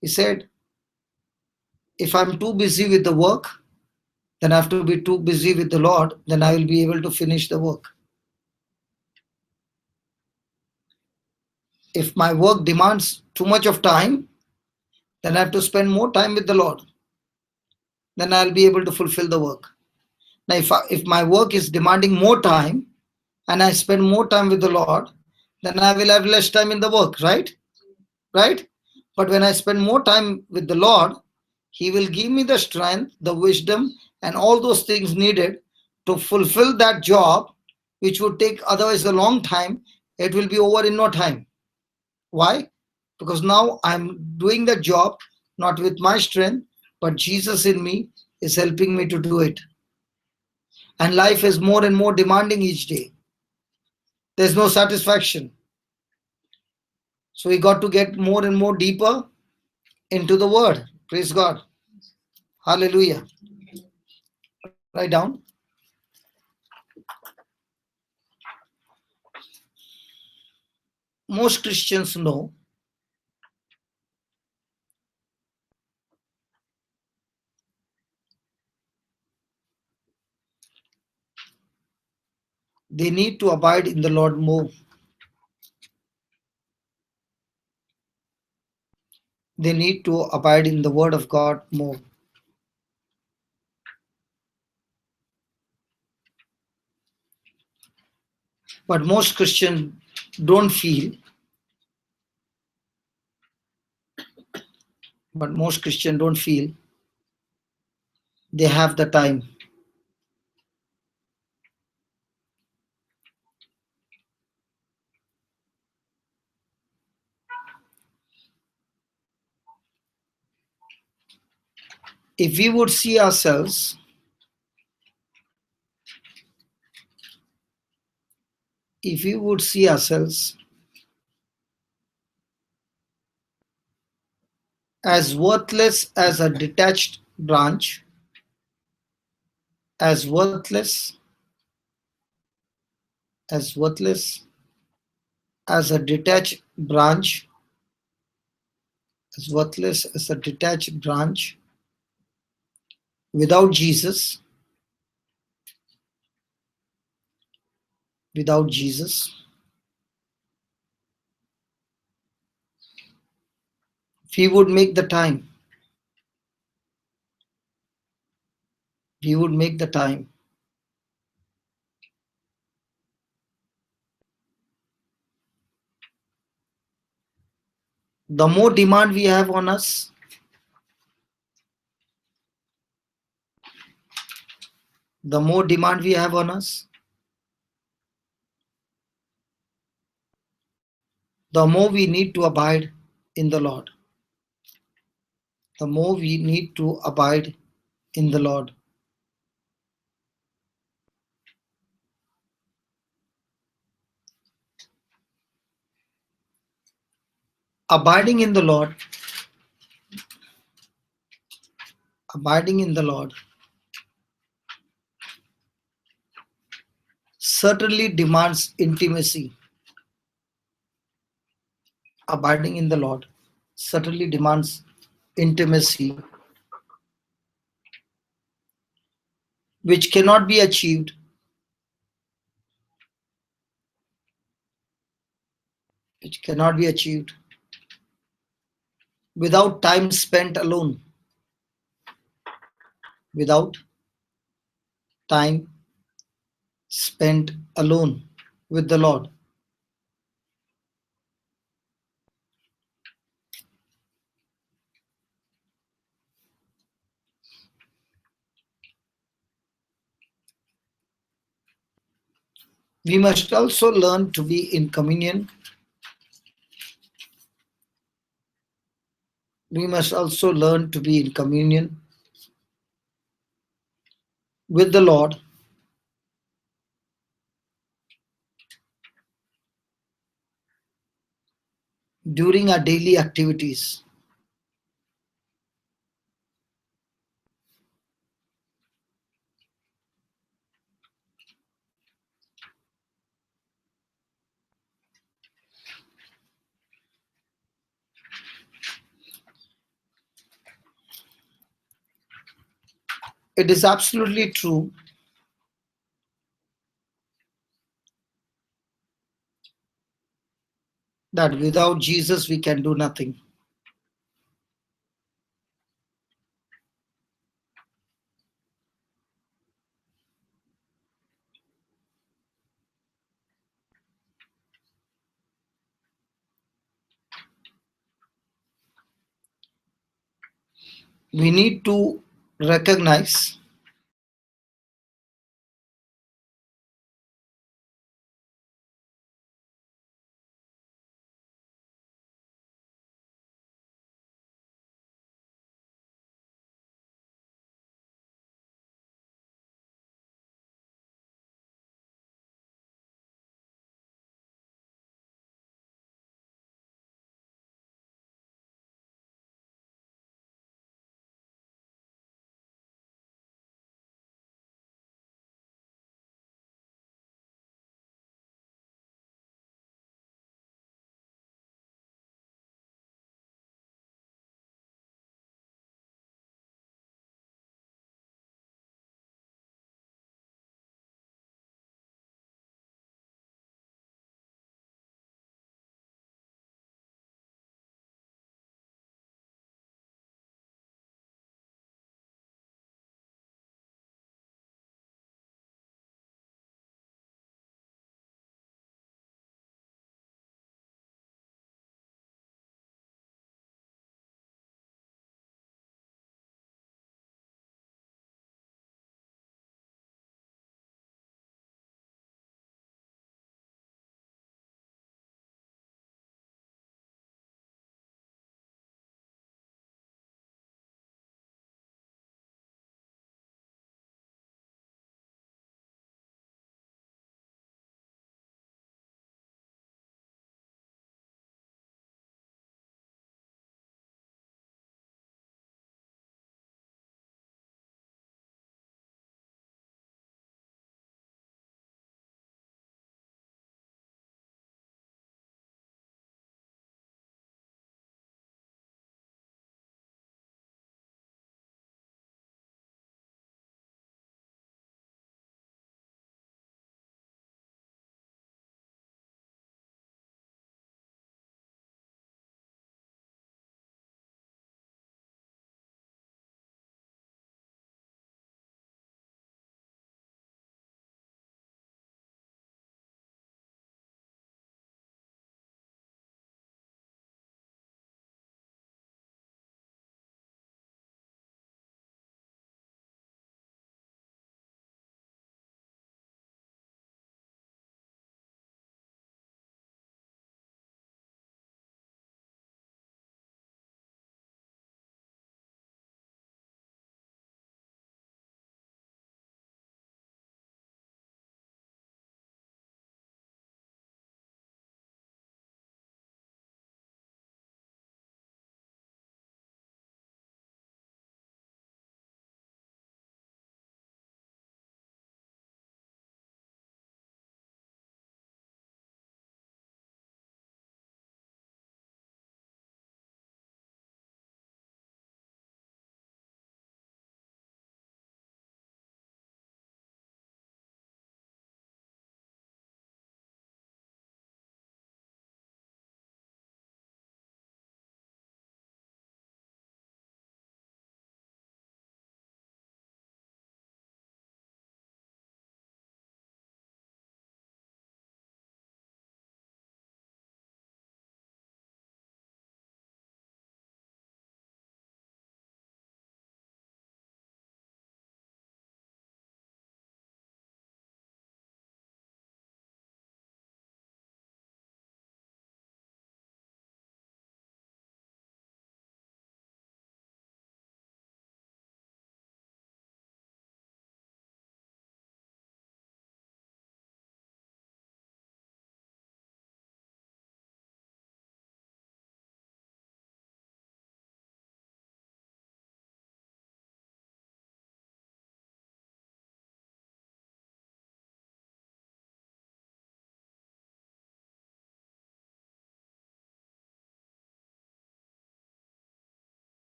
he said, if I'm too busy with the work, then I have to be too busy with the Lord, then I will be able to finish the work. If my work demands too much of time, then I have to spend more time with the Lord. Then I'll be able to fulfill the work. Now, if my work is demanding more time and I spend more time with the Lord, then I will have less time in the work, right? Right? But when I spend more time with the Lord, He will give me the strength, the wisdom, and all those things needed to fulfill that job, which would take otherwise a long time. It will be over in no time. Why? Because now I'm doing the job not with my strength, but Jesus in me is helping me to do it. And life is more and more demanding each day. There's no satisfaction. So we got to get more and more deeper into the word. Praise God. Hallelujah. Write down. Most Christians know they need to abide in the Lord more. They need to abide in the word of God more. But most Christians don't feel, they have the time. If we would see ourselves, as worthless as a detached branch, as worthless, as worthless as a detached branch, as worthless as a detached branch without Jesus, without Jesus, if we would make the time, we would make the time. The more demand we have on us, the more demand we have on us, the more we need to abide in the Lord. The more we need to abide in the Lord. Abiding in the Lord, abiding in the Lord certainly demands intimacy. Abiding in the Lord certainly demands intimacy, which cannot be achieved without time spent alone, without time spent alone with the Lord. We must also learn to be in communion we must also learn to be in communion with the Lord during our daily activities. It is absolutely true that without Jesus we can do nothing. We need to recognize